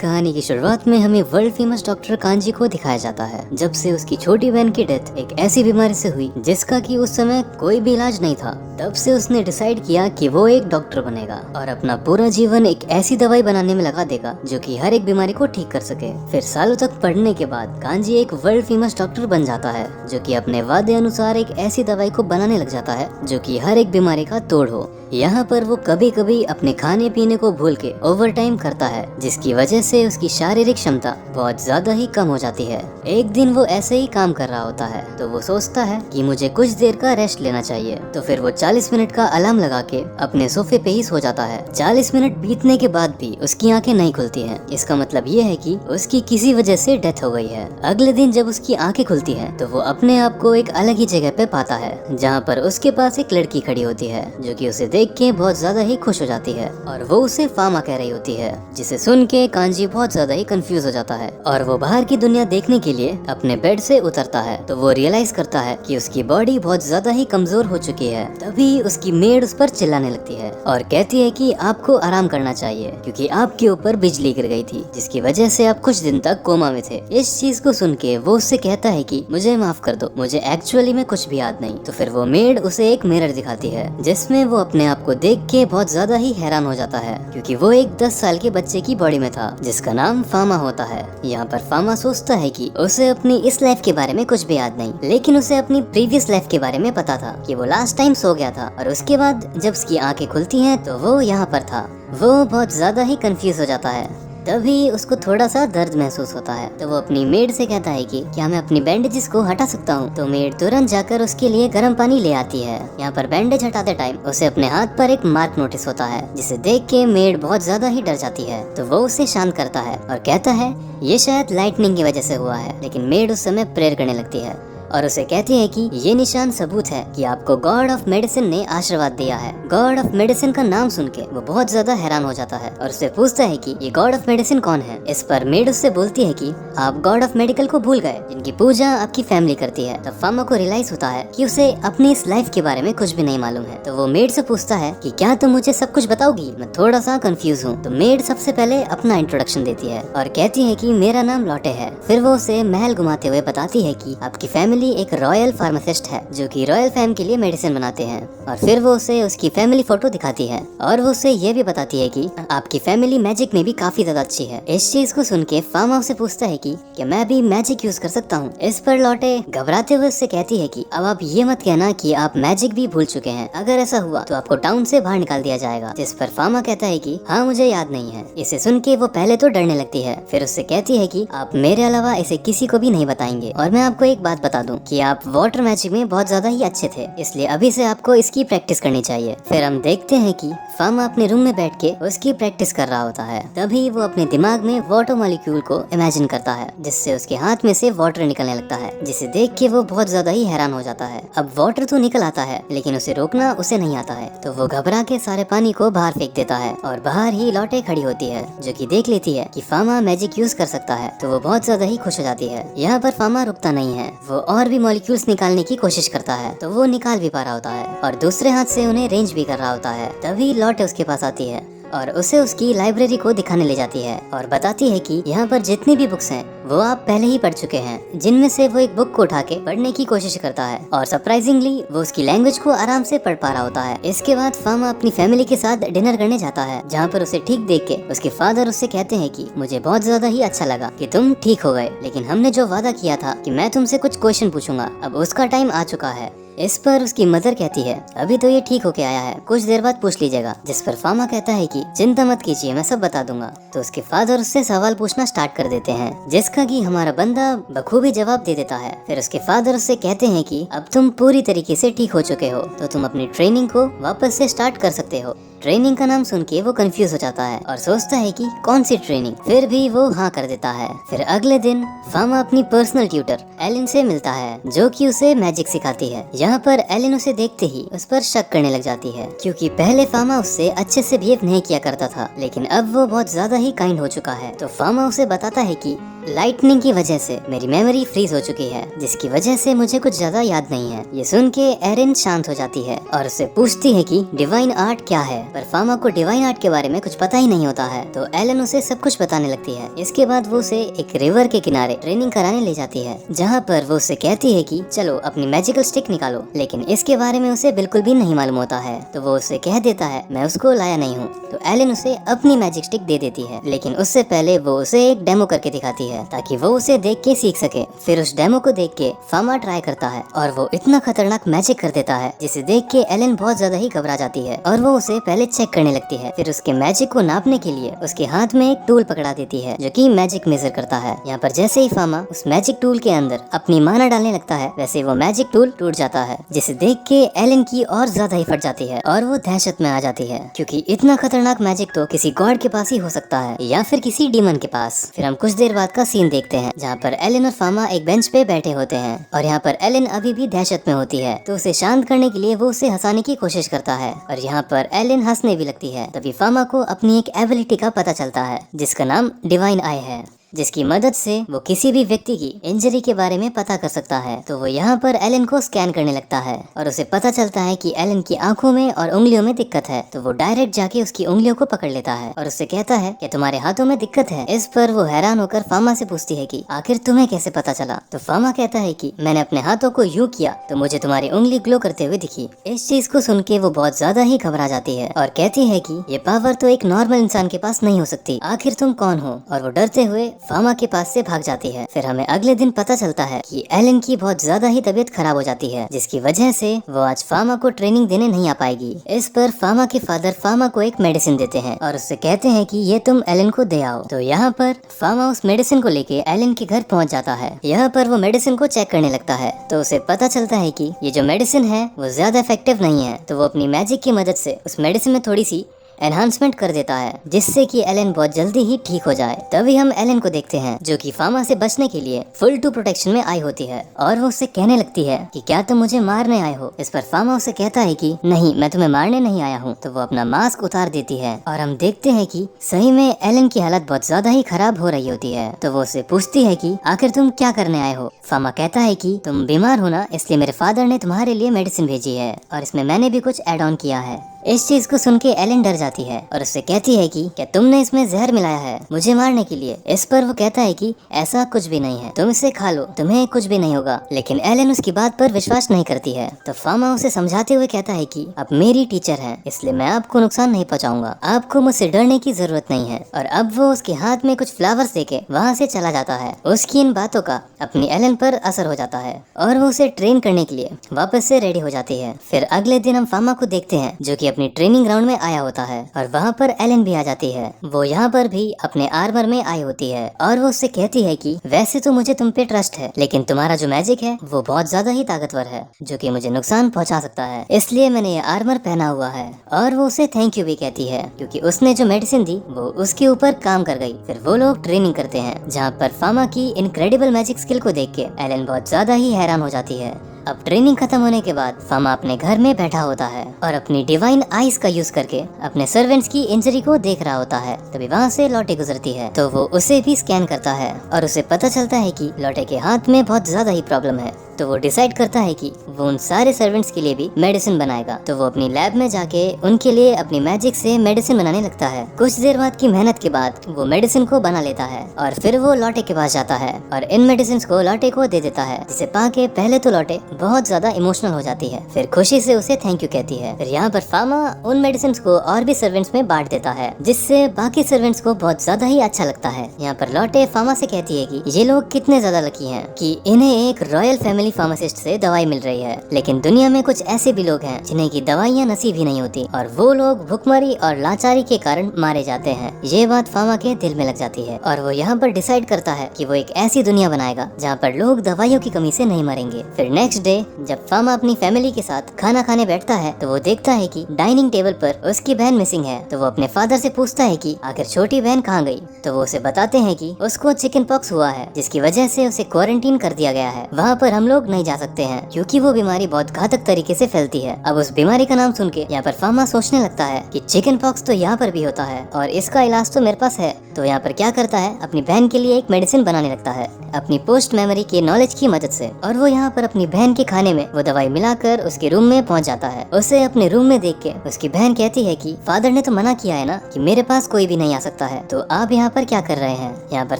कहानी की शुरुआत में हमें वर्ल्ड फेमस डॉक्टर कांजी को दिखाया जाता है। जब से उसकी छोटी बहन की डेथ एक ऐसी बीमारी से हुई जिसका कि उस समय कोई भी इलाज नहीं था, तब से उसने डिसाइड किया कि वो एक डॉक्टर बनेगा और अपना पूरा जीवन एक ऐसी दवाई बनाने में लगा देगा जो कि हर एक बीमारी को ठीक कर सके। फिर सालों तक पढ़ने के बाद कांजी एक वर्ल्ड फेमस डॉक्टर बन जाता है, जो कि अपने वादे अनुसार एक ऐसी दवाई को बनाने लग जाता है जो कि हर एक बीमारी का तोड़ हो। यहाँ पर वो कभी कभी अपने खाने पीने को भूल के ओवर टाइम करता है, जिसकी वजह से उसकी शारीरिक क्षमता बहुत ज्यादा ही कम हो जाती है। एक दिन वो ऐसे ही काम कर रहा होता है तो वो सोचता है कि मुझे कुछ देर का रेस्ट लेना चाहिए, तो फिर वो 40 मिनट का अलार्म लगा के अपने सोफे पे ही सो जाता है। 40 मिनट बीतने के बाद भी उसकी आंखें नहीं खुलती हैं। इसका मतलब ये है कि उसकी किसी वजह से डेथ हो गई है। अगले दिन जब उसकी आंखें खुलती है तो वो अपने आप को एक अलग ही जगह पे पाता है, जहाँ पर उसके पास एक लड़की खड़ी होती है जो कि उसे देख के बहुत ज्यादा ही खुश हो जाती है और वो उसे फामा कह रही होती है, जिसे सुन के कांजी बहुत ज्यादा ही कंफ्यूज हो जाता है और वो बाहर की दुनिया देखने के लिए अपने बेड से उतरता है। तो वो रियलाइज करता है कि उसकी बॉडी बहुत ज्यादा ही कमजोर हो चुकी है। तभी उसकी मेड उस पर चिल्लाने लगती है और कहती है कि आपको आराम करना चाहिए क्योंकि आपके ऊपर बिजली गिर गई थी, जिसकी वजह से आप कुछ दिन तक कोमा में थे। इस चीज को सुन के वो उससे कहता है कि मुझे माफ कर दो, मुझे एक्चुअली में कुछ भी याद नहीं। तो फिर वो मेड उसे एक मिरर दिखाती है जिसमें वो अपने आप को देख के बहुत ज्यादा ही हैरान हो जाता है, क्योंकि वो एक 10 साल के बच्चे की बॉडी में था जिसका नाम फामा होता है। यहाँ पर फामा सोचता है कि उसे अपनी इस लाइफ के बारे में कुछ भी याद नहीं, लेकिन उसे अपनी प्रीवियस लाइफ के बारे में पता था कि वो लास्ट टाइम सो गया था और उसके बाद जब उसकी आंखें खुलती हैं तो वो यहाँ पर था। वो बहुत ज्यादा ही कंफ्यूज हो जाता है। तभी उसको थोड़ा सा दर्द महसूस होता है, तो वो अपनी मेड से कहता है कि क्या मैं अपनी बैंडेजेस को हटा सकता हूँ। तो मेड तुरंत जाकर उसके लिए गर्म पानी ले आती है। यहाँ पर बैंडेज हटाते टाइम उसे अपने हाथ पर एक मार्क नोटिस होता है, जिसे देख के मेड बहुत ज्यादा ही डर जाती है। तो वो उसे शांत करता है और कहता है ये शायद लाइटनिंग की वजह से हुआ है, लेकिन मेड उस समय प्रेयर करने लगती है और उसे कहती है कि ये निशान सबूत है कि आपको गॉड ऑफ मेडिसिन ने आशीर्वाद दिया है। गॉड ऑफ मेडिसिन का नाम सुन के वो बहुत ज्यादा हैरान हो जाता है और उससे पूछता है कि ये गॉड ऑफ मेडिसिन कौन है। इस पर मेड उससे बोलती है कि आप गॉड ऑफ मेडिकल को भूल गए, जिनकी पूजा आपकी फैमिली करती है। तब फामा को रियलाइज होता है कि उसे अपनी इस लाइफ के बारे में कुछ भी नहीं मालूम है। तो वो मेड से पूछता है कि क्या तुम मुझे सब कुछ बताओगी, मैं थोड़ा सा कंफ्यूज हूँ। तो मेड सबसे पहले अपना इंट्रोडक्शन देती है और कहती है कि मेरा नाम लॉटे है। फिर वो उसे महल घुमाते हुए बताती है कि आपकी फैमिली एक रॉयल फार्मासिस्ट है जो कि रॉयल फैम के लिए मेडिसिन बनाते हैं। और फिर वो उसे उसकी फैमिली फोटो दिखाती है और वो उसे ये भी बताती है कि आपकी फैमिली मैजिक में भी काफी ज्यादा अच्छी है। इस चीज को सुन के फामा उसे पूछता है कि क्या मैं भी मैजिक यूज कर सकता हूँ। इस पर लॉटे घबराते हुए उससे कहती है कि अब आप ये मत कहना कि आप मैजिक भी भूल चुके हैं, अगर ऐसा हुआ तो आपको टाउन से बाहर निकाल दिया जाएगा। जिस पर फामा कहता है कि हाँ मुझे याद नहीं है। इसे सुन के वो पहले तो डरने लगती है, फिर उससे कहती है कि आप मेरे अलावा इसे किसी को भी नहीं बताएंगे। और मैं आपको एक बात बता दूं कि आप वाटर मैजिक में बहुत ज्यादा ही अच्छे थे, इसलिए अभी से आपको इसकी प्रैक्टिस करनी चाहिए। फिर हम देखते हैं कि फामा अपने रूम में बैठ के उसकी प्रैक्टिस कर रहा होता है। तभी वो अपने दिमाग में वाटर मॉलिक्यूल को इमेजिन करता है, जिससे उसके हाथ में से वाटर निकलने लगता है, जिसे देख के वो बहुत ज्यादा ही हैरान हो जाता है। अब वाटर तो निकल आता है लेकिन उसे रोकना उसे नहीं आता है, तो वो घबरा के सारे पानी को बाहर फेंक देता है और बाहर ही लॉटे खड़ी होती है जो कि देख लेती है कि फामा मैजिक यूज कर सकता है, तो वो बहुत ज्यादा ही खुश हो जाती है। यहाँ पर फामा रुकता नहीं है, वो और भी मॉलिक्यूल्स निकालने की कोशिश करता है, तो वो निकाल भी पा रहा होता है और दूसरे हाथ से उन्हें रेंज भी कर रहा होता है। तभी लॉटे उसके पास आती है और उसे उसकी लाइब्रेरी को दिखाने ले जाती है और बताती है कि यहाँ पर जितनी भी बुक्स हैं वो आप पहले ही पढ़ चुके हैं, जिनमें से वो एक बुक को उठा के पढ़ने की कोशिश करता है और सरप्राइजिंगली वो उसकी लैंग्वेज को आराम से पढ़ पा रहा होता है। इसके बाद फामा अपनी फैमिली के साथ डिनर करने जाता है, जहाँ पर उसे ठीक देख के उसके फादर उससे कहते हैं कि मुझे बहुत ज्यादा ही अच्छा लगा कि तुम ठीक हो गए, लेकिन हमने जो वादा किया था कि मैं तुमसे कुछ क्वेश्चन पूछूंगा, अब उसका टाइम आ चुका है। इस पर उसकी मदर कहती है अभी तो ये ठीक होके आया है, कुछ देर बाद पूछ लीजिएगा। जिस पर फामा कहता है कि चिंता मत कीजिए, मैं सब बता दूंगा। तो उसके फादर उससे सवाल पूछना स्टार्ट कर देते हैं, जिसका कि हमारा बंदा बखूबी जवाब दे देता है। फिर उसके फादर उससे कहते हैं कि अब तुम पूरी तरीके से ठीक हो चुके हो, तो तुम अपनी ट्रेनिंग को वापस से स्टार्ट कर सकते हो। ट्रेनिंग का नाम सुन के वो कंफ्यूज हो जाता है और सोचता है कि कौन सी ट्रेनिंग, फिर भी वो हाँ कर देता है। फिर अगले दिन फामा अपनी पर्सनल ट्यूटर एलिन से मिलता है, जो कि उसे मैजिक सिखाती है। यहाँ पर एलिन उसे देखते ही उस पर शक करने लग जाती है, क्योंकि पहले फामा उससे अच्छे से बिहेव नहीं किया करता था, लेकिन अब वो बहुत ज्यादा ही काइंड हो चुका है। तो फामा उसे बताता है कि लाइटनिंग की वजह से मेरी मेमोरी फ्रीज हो चुकी है, जिसकी वजह से मुझे कुछ ज्यादा याद नहीं है। ये सुन के एरिन शांत हो जाती है और उससे पूछती है कि डिवाइन आर्ट क्या है। पर फामा को डिवाइन आर्ट के बारे में कुछ पता ही नहीं होता है, तो एलन उसे सब कुछ बताने लगती है। इसके बाद वो उसे एक रिवर के किनारे ट्रेनिंग कराने ले जाती है, जहाँ पर वो उसे कहती है कि चलो अपनी मैजिकल स्टिक निकालो, लेकिन इसके बारे में उसे बिल्कुल भी नहीं मालूम होता है। तो वो उसे कह देता है मैं उसको लाया नहीं हूँ। तो एलन उसे अपनी मैजिक स्टिक दे देती है, लेकिन उससे पहले वो उसे एक डेमो करके दिखाती है ताकि वो उसे देख के सीख सके। फिर उस डेमो को देख के फामा ट्राई करता है और वो इतना खतरनाक मैजिक कर देता है जिसे देख के एलन बहुत ज्यादा ही घबरा जाती है और वो उसे पहले चेक करने लगती है। फिर उसके मैजिक को नापने के लिए उसके हाथ में एक टूल पकड़ा देती है जो कि मैजिक मेजर करता है। यहाँ पर जैसे ही फामा उस मैजिक टूल के अंदर अपनी माना डालने लगता है, वैसे वो मैजिक टूल टूट जाता है, जिसे देख के एलन की और ज्यादा ही फट जाती है और वो दहशत में आ जाती है, क्योंकि इतना खतरनाक मैजिक तो किसी गॉड के पास ही हो सकता है या फिर किसी डीमन के पास। फिर हम कुछ देर बाद का सीन देखते हैं जहाँ पर एलन और फामा एक बेंच पे बैठे होते हैं और यहाँ पर एलन अभी भी दहशत में होती है, तो उसे शांत करने के लिए वो उसे हंसाने की कोशिश करता है और यहाँ पर एलन हंसने भी लगती है। तभी फामा को अपनी एक एबिलिटी का पता चलता है जिसका नाम डिवाइन आई है, जिसकी मदद से वो किसी भी व्यक्ति की इंजरी के बारे में पता कर सकता है। तो वो यहाँ पर एलन को स्कैन करने लगता है और उसे पता चलता है कि एलन की आंखों में और उंगलियों में दिक्कत है। तो वो डायरेक्ट जाके उसकी उंगलियों को पकड़ लेता है और उससे कहता है कि तुम्हारे हाथों में दिक्कत है। इस पर वो हैरान होकर फामा से पूछती है कि आखिर तुम्हें कैसे पता चला। तो फामा कहता है कि मैंने अपने हाथों को यूं किया तो मुझे तुम्हारी उंगली ग्लो करते हुए दिखी। इस चीज को सुन के वो बहुत ज्यादा ही घबरा जाती है और कहती है कि ये पावर तो एक नॉर्मल इंसान के पास नहीं हो सकती, आखिर तुम कौन हो। और वो डरते हुए फामा के पास से भाग जाती है। फिर हमें अगले दिन पता चलता है कि एलन की बहुत ज्यादा ही तबीयत खराब हो जाती है, जिसकी वजह से वो आज फामा को ट्रेनिंग देने नहीं आ पाएगी। इस पर फामा के फादर फामा को एक मेडिसिन देते हैं और उससे कहते हैं कि ये तुम एलन को दे आओ। तो यहाँ पर फामा उस मेडिसिन को लेके एलन के घर पहुँच जाता है। यहाँ पर वो मेडिसिन को चेक करने लगता है तो उसे पता चलता है कि ये जो मेडिसिन है वो ज्यादा इफेक्टिव नहीं है। तो वो अपनी मैजिक की मदद से उस मेडिसिन में थोड़ी सी एनहांसमेंट कर देता है, जिससे कि एलन बहुत जल्दी ही ठीक हो जाए। तभी हम एलन को देखते हैं जो कि फामा से बचने के लिए फुल टू प्रोटेक्शन में आई होती है और वो उससे कहने लगती है कि क्या तुम मुझे मारने आए हो। इस पर फामा उसे कहता है कि नहीं, मैं तुम्हें मारने नहीं आया हूँ। तो वो अपना मास्क उतार देती है और हम देखते हैं कि सही में एलन की हालत बहुत ज्यादा ही खराब हो रही होती है। तो वो उससे पूछती है कि आखिर तुम क्या करने आए हो। फामा कहता है कि तुम बीमार हो ना, इसलिए मेरे फादर ने तुम्हारे लिए मेडिसिन भेजी है और इसमें मैंने भी कुछ एड ऑन किया है। इस चीज को सुन के एलन डर जाती है और उससे कहती है कि क्या तुमने इसमें जहर मिलाया है मुझे मारने के लिए। इस पर वो कहता है कि ऐसा कुछ भी नहीं है, तुम इसे खा लो, तुम्हें कुछ भी नहीं होगा। लेकिन एलन उसकी बात पर विश्वास नहीं करती है। तो फामा उसे समझाते हुए कहता है कि अब मेरी टीचर है, इसलिए मैं आपको नुकसान नहीं पहुंचाऊंगा, आपको मुझसे डरने की जरूरत नहीं है। और अब वो उसके हाथ में कुछ फ्लावर्स देके वहाँ से चला जाता है। उसकी इन बातों का अपनी एलन पर असर हो जाता है और वो उसे ट्रेन करने के लिए वापस से रेडी हो जाती है। फिर अगले दिन हम फामा को देखते हैं जो कि अपनी ट्रेनिंग ग्राउंड में आया होता है और वहाँ पर एलन भी आ जाती है। वो यहाँ पर भी अपने आर्मर में आई होती है और वो उससे कहती है कि वैसे तो मुझे तुम पे ट्रस्ट है, लेकिन तुम्हारा जो मैजिक है वो बहुत ज्यादा ही ताकतवर है जो कि मुझे नुकसान पहुँचा सकता है, इसलिए मैंने ये आर्मर पहना हुआ है। और वो उसे थैंक यू भी कहती है क्योंकि उसने जो मेडिसिन दी वो उसके ऊपर काम कर गई। फिर वो लोग ट्रेनिंग करते हैं जहाँ पर फामा की इनक्रेडिबल मैजिक स्किल को देख के एलन बहुत ज्यादा ही हैरान हो जाती है। अब ट्रेनिंग खत्म होने के बाद फामा अपने घर में बैठा होता है और अपनी डिवाइन आइज का यूज करके अपने सर्वेंट्स की इंजरी को देख रहा होता है। तभी वहाँ से लॉटे गुजरती है तो वो उसे भी स्कैन करता है और उसे पता चलता है कि लॉटे के हाथ में बहुत ज्यादा ही प्रॉब्लम है। तो वो डिसाइड करता है कि वो उन सारे सर्वेंट्स के लिए भी मेडिसिन बनाएगा। तो वो अपनी लैब में जाके उनके लिए अपनी मैजिक से मेडिसिन बनाने लगता है। कुछ देर बाद की मेहनत के बाद वो मेडिसिन को बना लेता है और फिर वो लॉटे के पास जाता है और इन मेडिसिन को लॉटे को दे देता है, जिसे पाके पहले तो लॉटे बहुत ज्यादा इमोशनल हो जाती है, फिर खुशी से उसे थैंक यू कहती है। फिर यहाँ पर फामा उन मेडिसिन को और भी सर्वेंट्स में बांट देता है, जिससे बाकी सर्वेंट्स को बहुत ज्यादा ही अच्छा लगता है। यहाँ पर लॉटे फामा से कहती है कि ये लोग कितने ज्यादा लकी हैं कि इन्हें एक रॉयल फैमिली फार्मासिस्ट से दवाई मिल रही है, लेकिन दुनिया में कुछ ऐसे भी लोग हैं जिन्हें की दवाइयाँ नसीब ही नहीं होती और वो लोग भुखमरी और लाचारी के कारण मारे जाते हैं। ये बात फामा के दिल में लग जाती है और वो यहाँ पर डिसाइड करता है कि वो एक ऐसी दुनिया बनाएगा जहाँ पर लोग दवाइयों की कमी से नहीं मरेंगे। फिर नेक्स्ट डे जब फामा अपनी फैमिली के साथ खाना खाने बैठता है तो वो देखता है कि डाइनिंग टेबल पर उसकी बहन मिसिंग है। तो वो अपने फादर से पूछता है कि आखिर छोटी बहन कहाँ गई। तो वो उसे बताते हैं कि उसको चिकन पॉक्स हुआ है, जिसकी वजह से उसे क्वारंटीन कर दिया गया है। वहाँ पर हम लोग लोग नहीं जा सकते हैं क्योंकि वो बीमारी बहुत घातक तरीके से फैलती है। अब उस बीमारी का नाम सुन के यहाँ पर फामा सोचने लगता है कि चिकन पॉक्स तो यहाँ पर भी होता है और इसका इलाज तो मेरे पास है। तो यहाँ पर क्या करता है, अपनी बहन के लिए एक मेडिसिन बनाने लगता है अपनी पोस्ट मेमोरी के नॉलेज की मदद से। और वो यहाँ पर अपनी बहन के खाने में वो दवाई मिलाकर उसके रूम में पहुँच जाता है। उसे अपने रूम में देख के उसकी बहन कहती है कि फादर ने तो मना किया है ना कि मेरे पास कोई भी नहीं आ सकता है, तो आप यहाँ पर क्या कर रहे हैं। यहाँ पर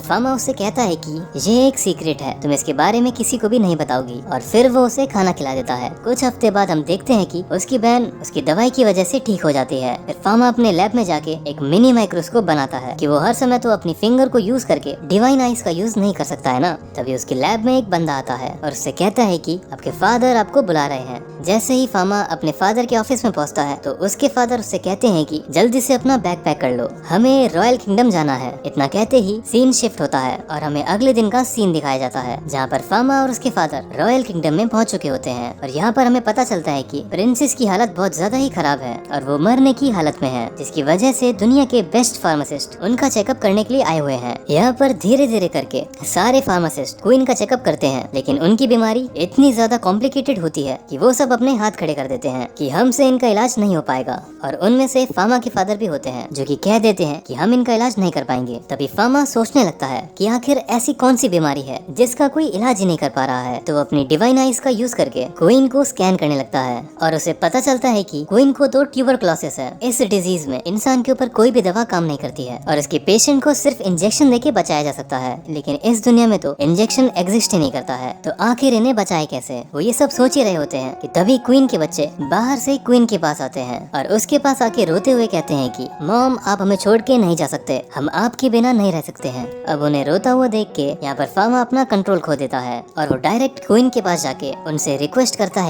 फामा उससे कहता है कि ये एक सीक्रेट है, तुम इसके बारे में किसी को भी नहीं बताओगी। और फिर वो उसे खाना खिला देता है। कुछ हफ्ते बाद हम देखते हैं कि उसकी बहन उसकी दवाई की वजह से ठीक हो जाती है। फिर फामा अपने लैब में जाके एक मिनी माइक्रोस्कोप बनाता है कि वो हर समय तो अपनी फिंगर को यूज करके डिवाइन आइज का यूज नहीं कर सकता है ना। तभी उसकी लैब में एक बंदा आता है और उससे कहता है कि आपके फादर आपको बुला रहे हैं। जैसे ही फामा अपने फादर के ऑफिस में पहुंचता है तो उसके फादर उससे कहते हैं कि जल्दी से अपना बैग पैक कर लो, हमें रॉयल किंगडम जाना है। इतना कहते ही सीन शिफ्ट होता है और हमें अगले दिन का सीन दिखाया जाता है जहाँ पर फामा और उसके फादर रॉयल किंगडम में पहुंच चुके होते हैं। और यहाँ पर हमें पता चलता है कि प्रिंसेस की हालत बहुत ज्यादा ही खराब है और वो मरने की हालत में है, जिसकी वजह से दुनिया के बेस्ट फार्मासिस्ट उनका चेकअप करने के लिए आए हुए हैं। यहाँ पर धीरे धीरे करके सारे फार्मासिस्ट क्वीन का चेकअप करते हैं, लेकिन उनकी बीमारी इतनी ज्यादा कॉम्प्लिकेटेड होती है कि वो सब अपने हाथ खड़े कर देते हैं कि हमसे इनका इलाज नहीं हो पाएगा। और उनमें से फामा के फादर भी होते हैं जो कि कह देते हैं कि हम इनका इलाज नहीं कर पाएंगे। तभी फामा सोचने लगता है कि आखिर ऐसी कौन सी बीमारी है जिसका कोई इलाज ही नहीं कर पा रहा है। तो वो अपनी डिवाइन आइज का यूज करके क्वीन को स्कैन करने लगता है और उसे पता चलता है कि क्वीन को तो ट्यूबरक्लोसिस है। इस डिजीज में इंसान के ऊपर कोई भी दवा काम नहीं करती है और इसके पेशेंट को सिर्फ इंजेक्शन देके बचाया जा सकता है, लेकिन इस दुनिया में तो इंजेक्शन एग्जिस्ट ही नहीं करता है। तो आखिर इन्हें बचाए कैसे, वो ये सब सोच ही रहे होते हैं कि तभी क्वीन के बच्चे बाहर से क्वीन के पास आते हैं और उसके पास आके रोते हुए कहते हैं कि मॉम आप हमें छोड़ के नहीं जा सकते, हम आपके बिना नहीं रह सकते हैं। अब उन्हें रोता हुआ देख के यहाँ पर फामा अपना कंट्रोल खो देता है और वो डायरेक्ट क्वीन के पास जाके उनसे रिक्वेस्ट करता